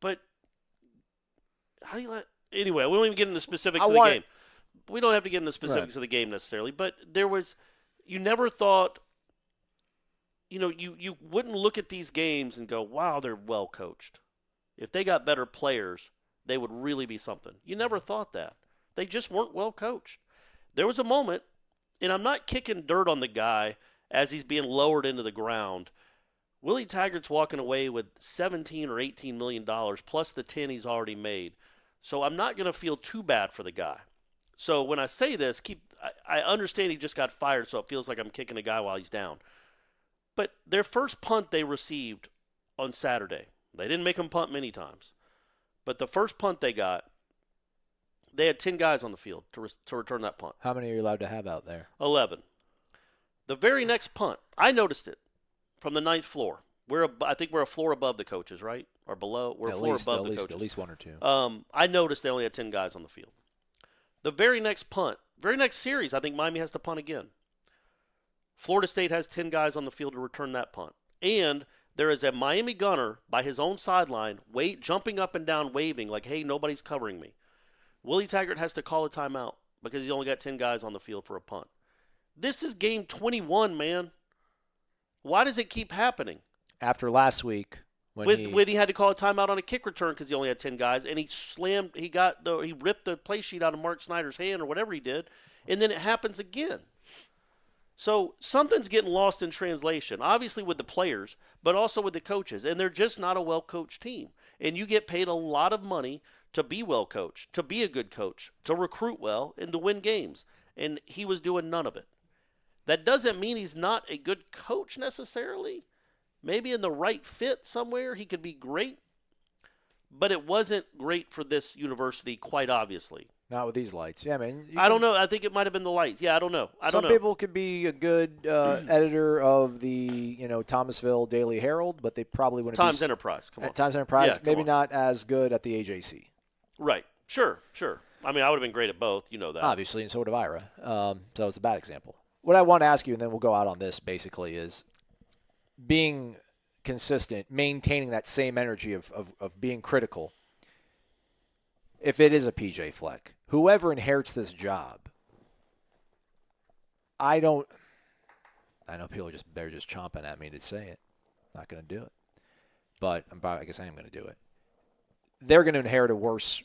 But how do you let – anyway, we don't even get into the specifics of the game. We don't have to get into the specifics of the game necessarily. But there was – you never thought – you wouldn't look at these games and go, wow, they're well coached. If they got better players, they would really be something. You never thought that. They just weren't well coached. There was a moment, and I'm not kicking dirt on the guy as he's being lowered into the ground. Willie Taggart's walking away with $17 or $18 million plus the 10 he's already made. So I'm not going to feel too bad for the guy. So when I say this, I understand he just got fired, so it feels like I'm kicking a guy while he's down. But their first punt they received on Saturday, they didn't make him punt many times, but the first punt they got, they had 10 guys on the field to return that punt. How many are you allowed to have out there? 11. The very next punt, I noticed it from the 9th floor. I think we're a floor above the coaches, right? Or below. We're a floor above the coaches. At least 1 or 2. I noticed they only had 10 guys on the field. The very next punt, very next series, I think Miami has to punt again. Florida State has 10 guys on the field to return that punt. And there is a Miami gunner by his own sideline, jumping up and down, waving like, hey, nobody's covering me. Willie Taggart has to call a timeout because he's only got 10 guys on the field for a punt. This is game 21, man. Why does it keep happening? After last week, when he had to call a timeout on a kick return because he only had 10 guys, and he ripped the play sheet out of Mark Snyder's hand or whatever he did, and then it happens again. So something's getting lost in translation, obviously with the players, but also with the coaches, and they're just not a well-coached team. And you get paid a lot of money to be well-coached, to be a good coach, to recruit well, and to win games, and he was doing none of it. That doesn't mean he's not a good coach necessarily. Maybe in the right fit somewhere he could be great, but it wasn't great for this university, quite obviously. Not with these lights. Yeah, man. I don't know. I think it might have been the lights. Yeah, I don't know. Some people could be a good editor of the Thomasville Daily Herald, but they probably wouldn't Times Enterprise. Come on. Times Enterprise. Yeah, maybe not as good at the AJC. Right. Sure. I mean, I would have been great at both. You know that. Obviously, and so would have Ira. So it's a bad example. What I want to ask you, and then we'll go out on this, basically, is being consistent, maintaining that same energy of being critical. If it is a PJ Fleck, whoever inherits this job, I know people they're just chomping at me to say it. Not going to do it. But I guess I am going to do it. They're going to inherit a worse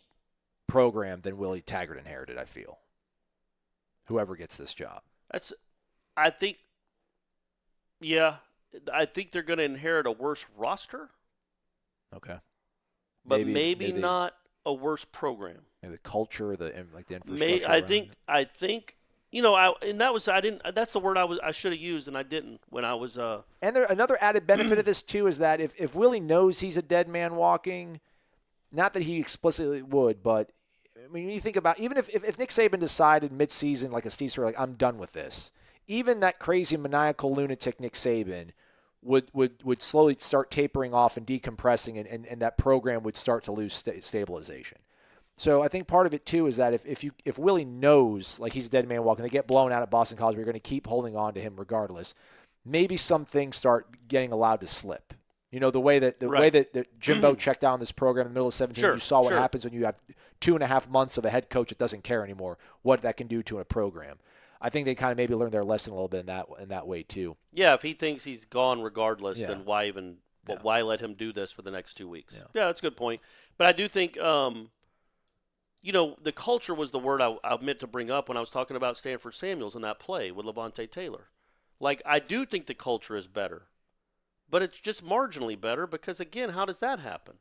program than Willie Taggart inherited, I feel. Whoever gets this job. I think they're going to inherit a worse roster. Okay. But maybe not a worse program. Maybe the culture, the infrastructure. I think and that was that's the word I should have used and I didn't when I was And another added benefit of this too is that if Willie knows he's a dead man walking, not that he explicitly would, but I mean, you think about even if Nick Saban decided midseason, like a Steve Spurrier, like I'm done with this, even that crazy maniacal lunatic Nick Saban would slowly start tapering off and decompressing, and that program would start to lose stabilization. So I think part of it too is that if Willie knows like he's a dead man walking, they get blown out at Boston College, we're going to keep holding on to him regardless. Maybe some things start getting allowed to slip. The way that Jimbo checked out in this program in the middle of 17, you saw what happens when you have 2.5 months of a head coach that doesn't care anymore, what that can do to a program. I think they kind of maybe learned their lesson a little bit in that way too. Yeah, if he thinks he's gone regardless, then why let him do this for the next 2 weeks? Yeah, that's a good point. But I do think, the culture was the word I meant to bring up when I was talking about Stanford Samuels in that play with Levante Taylor. Like, I do think the culture is better, but it's just marginally better because, again, how does that happen?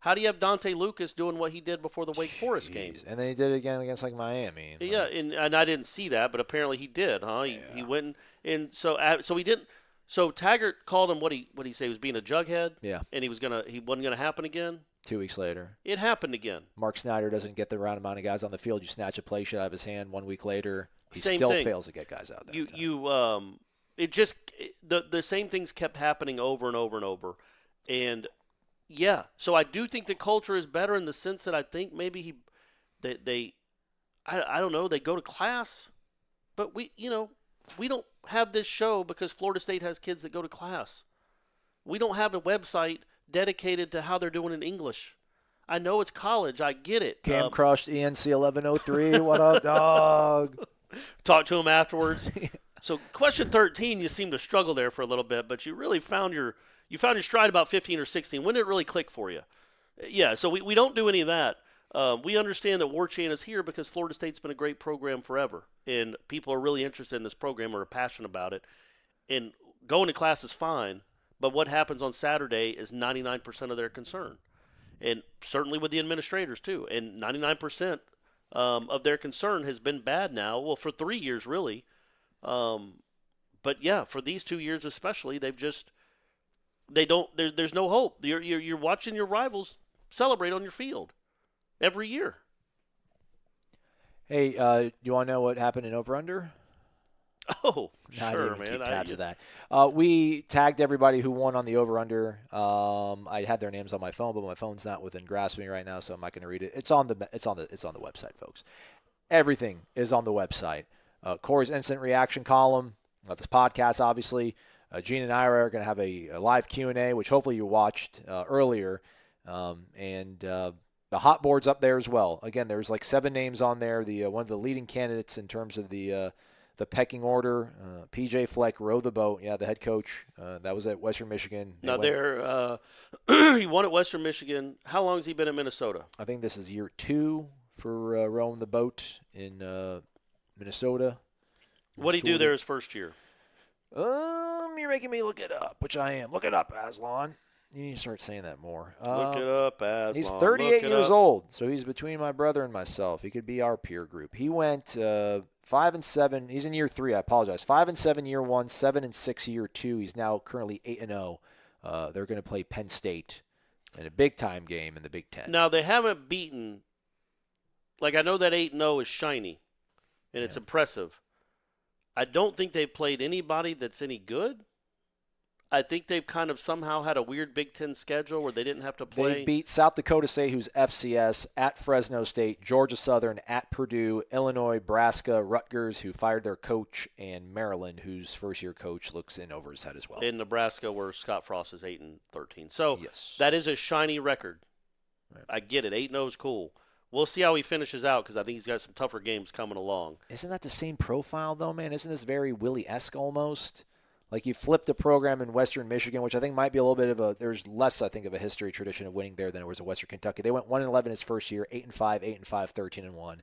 How do you have Dante Lucas doing what he did before the Wake Forest game? And then he did it again against Miami. Yeah, and I didn't see that, but apparently he did, huh? He went and so he didn't. So Taggart called him what he say he was being a jughead. Yeah, and he wasn't gonna happen again. 2 weeks later, it happened again. Mark Snyder doesn't get the right amount of guys on the field. You snatch a play shot out of his hand. 1 week later, he still fails to get guys out there. The same things kept happening over and over and over, and. Yeah, so I do think the culture is better in the sense that I think maybe I don't know, they go to class, but we don't have this show because Florida State has kids that go to class. We don't have a website dedicated to how they're doing in English. I know it's college, I get it. Cam crushed ENC 1103. What up, dog? Talk to him afterwards. So question 13, you seem to struggle there for a little bit, but you really found your stride about 15 or 16. When did it really click for you? Yeah, so we don't do any of that. We understand that War Chant is here because Florida State's been a great program forever, and people are really interested in this program or are passionate about it. And going to class is fine, but what happens on Saturday is 99% of their concern, and certainly with the administrators too. And 99% of their concern has been bad now, well, for 3 years really. But yeah, for these 2 years especially, there's no hope. You're watching your rivals celebrate on your field every year. Hey, do you want to know what happened in Over-Under? Oh, sure, man. Keep tabs of that. We tagged everybody who won on the Over-Under. I had their names on my phone, but my phone's not within grasp of me right now, so I'm not going to read it. It's on the website, folks. Everything is on the website. Corey's instant reaction column. this podcast, obviously. Gene and Ira are going to have a live Q&A, which hopefully you watched earlier. And the hot board's up there as well. Again, there's like 7 names on there. The one of the leading candidates in terms of the pecking order. PJ Fleck rowed the boat. Yeah, the head coach. That was at Western Michigan. He won at Western Michigan. How long has he been at Minnesota? I think this is year 2 for rowing the boat in Minnesota. What did he do there his first year? You're making me look it up, which I am. Look it up, Aslan. You need to start saying that more. Look it up, Aslan. He's 38 years old, so he's between my brother and myself. He could be our peer group. He went 5-7. He's in year 3. I apologize. 5-7 year 1, 7-6 year 2. He's now currently 8-0. They're going to play Penn State in a big-time game in the Big Ten. Now, they haven't beaten – like I know that 8-0 is shiny, and it's impressive. I don't think they've played anybody that's any good. I think they've kind of somehow had a weird Big Ten schedule where they didn't have to play. They beat South Dakota State, who's FCS, at Fresno State, Georgia Southern, at Purdue, Illinois, Nebraska, Rutgers, who fired their coach, and Maryland, whose first-year coach looks in over his head as well. In Nebraska, where Scott Frost is 8-13. So yes. That is a shiny record. Right. I get it. 8-0 is cool. We'll see how he finishes out because I think he's got some tougher games coming along. Isn't that the same profile, though, man? Isn't this very Willie-esque almost? Like you flipped a program in Western Michigan, which I think might be a little bit of there's less, I think, of a history tradition of winning there than it was at Western Kentucky. They went 1-11 his first year, 8-5, 8-5, 13-1,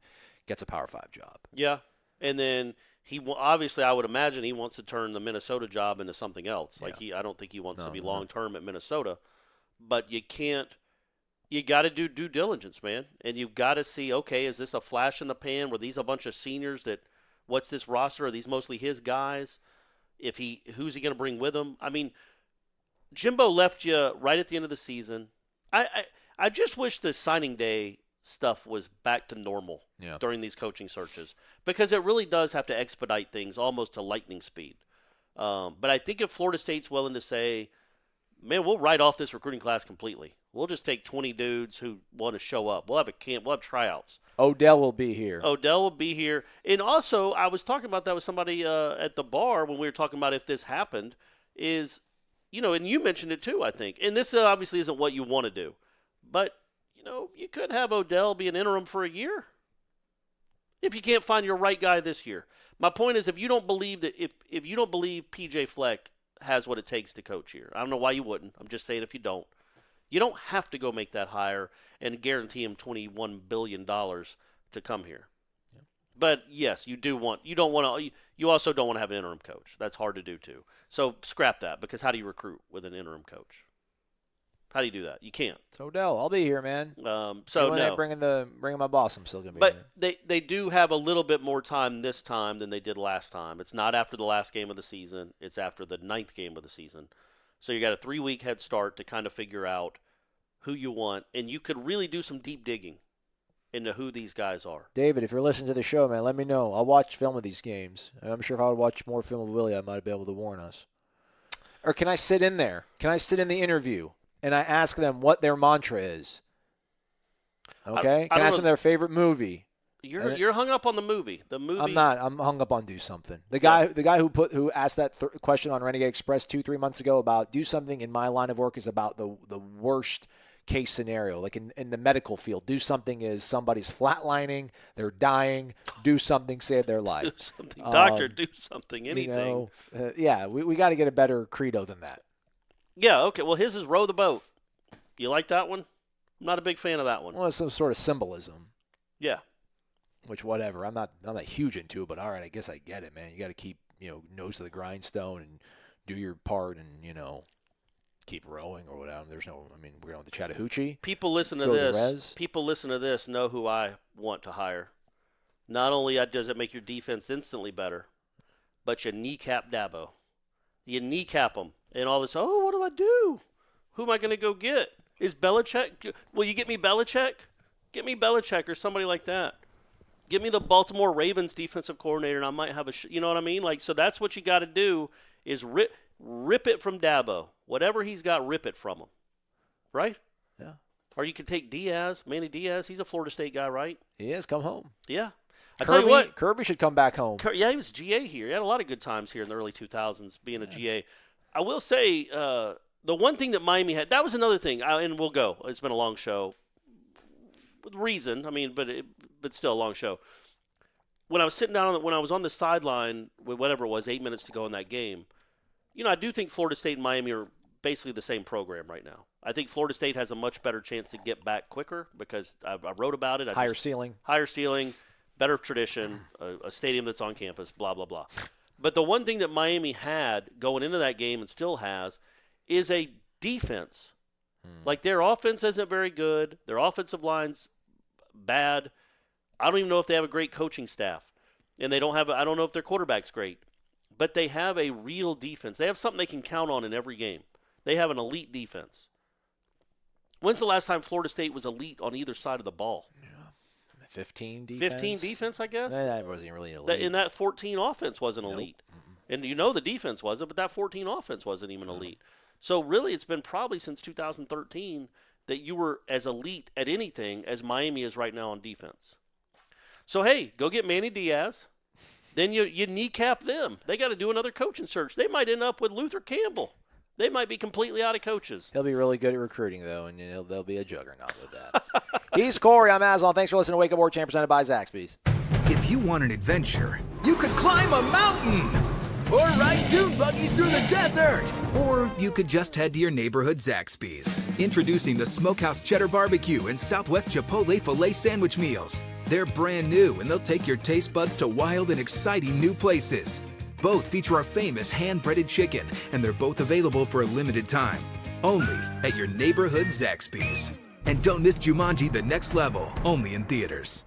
gets a Power 5 job. Yeah, and then he obviously, I would imagine he wants to turn the Minnesota job into something else. Like I don't think he wants to be long-term at Minnesota, but you can't. You got to do due diligence, man, and you've got to see, okay, is this a flash in the pan? Were these a bunch of seniors that, what's this roster? Are these mostly his guys? Who's he going to bring with him? I mean, Jimbo left you right at the end of the season. I just wish the signing day stuff was back to normal during these coaching searches because it really does have to expedite things almost to lightning speed. But I think if Florida State's willing to say, man, we'll write off this recruiting class completely. We'll just take 20 dudes who want to show up. We'll have a camp. We'll have tryouts. Odell will be here. And also, I was talking about that with somebody at the bar when we were talking about if this happened is, and you mentioned it too, I think. And this obviously isn't what you want to do. But, you could have Odell be an interim for a year if you can't find your right guy this year. My point is if you don't believe that if you don't believe PJ Fleck has what it takes to coach here, I don't know why you wouldn't. I'm just saying if you don't. You don't have to go make that hire and guarantee him $21 billion to come here. Yeah. But yes, you also don't want to have an interim coach. That's hard to do too. So scrap that because how do you recruit with an interim coach? How do you do that? You can't. It's Odell. I'll be here, man. Bringing my boss. I'm still gonna be here. But they do have a little bit more time this time than they did last time. It's not after the last game of the season. It's after the 9th game of the season. So you got a 3-week head start to kind of figure out who you want, and you could really do some deep digging into who these guys are. David, if you're listening to the show, man, let me know. I'll watch film of these games. I'm sure if I would watch more film of Willie, I might be able to warn us. Or can I sit in there? Can I sit in the interview and I ask them what their mantra is? Okay? Can I ask them their favorite movie? You're hung up on the movie. I'm not. I'm hung up on do something. The guy who asked that question on Renegade Express 2-3 months ago about do something in my line of work is about the worst case scenario. Like in the medical field, do something is somebody's flatlining, they're dying. Do something, save their life. Do something, doctor. Do something. Anything. We got to get a better credo than that. Yeah. Okay. Well, his is row the boat. You like that one? I'm not a big fan of that one. Well, it's some sort of symbolism. Yeah. Which, whatever. I'm not huge into it, but all right, I guess I get it, man. You got to keep, nose to the grindstone and do your part and, keep rowing or whatever. We're going with the Chattahoochee. People listen to this know who I want to hire. Not only does it make your defense instantly better, but you kneecap Dabo. You kneecap him. And all this, what do I do? Who am I going to go get? Is Belichick? Will you get me Belichick? Get me Belichick or somebody like that. Give me the Baltimore Ravens defensive coordinator, and I might have you know what I mean? So that's what you got to do is rip it from Dabo. Whatever he's got, rip it from him. Right? Yeah. Or you could take Manny Diaz. He's a Florida State guy, right? He is. Come home. Yeah. I tell you what, Kirby should come back home. Yeah, he was GA here. He had a lot of good times here in the early 2000s being a GA. I will say the one thing that Miami had, that was another thing, and we'll go. It's been a long show. With reason, I mean, but still a long show. When I was sitting down, when I was on the sideline with whatever it was, 8 minutes to go in that game, I do think Florida State and Miami are basically the same program right now. I think Florida State has a much better chance to get back quicker because I wrote about it. Higher ceiling, better tradition, a stadium that's on campus, blah, blah, blah. But the one thing that Miami had going into that game and still has is a defense. Like their offense isn't very good. Their offensive line's bad. I don't even know if they have a great coaching staff. And I don't know if their quarterback's great. But they have a real defense. They have something they can count on in every game. They have an elite defense. When's the last time Florida State was elite on either side of the ball? 15 defense. 15 defense, I guess? That wasn't really elite. In that 14 offense wasn't elite. And the defense wasn't, but that 14 offense wasn't even elite. So really it's been probably since 2013 that you were as elite at anything as Miami is right now on defense. So, hey, go get Manny Diaz. Then you kneecap them. They got to do another coaching search. They might end up with Luther Campbell. They might be completely out of coaches. He'll be really good at recruiting, though, and they'll be a juggernaut with that. He's Corey. I'm Aslan. Thanks for listening to Wake Up War Chant presented by Zaxby's. If you want an adventure, you could climb a mountain or ride dune buggies through the desert. Or you could just head to your neighborhood Zaxby's. Introducing the Smokehouse Cheddar Barbecue and Southwest Chipotle Filet Sandwich Meals. They're brand new, and they'll take your taste buds to wild and exciting new places. Both feature our famous hand-breaded chicken, and they're both available for a limited time. Only at your neighborhood Zaxby's. And don't miss Jumanji: The Next Level, only in theaters.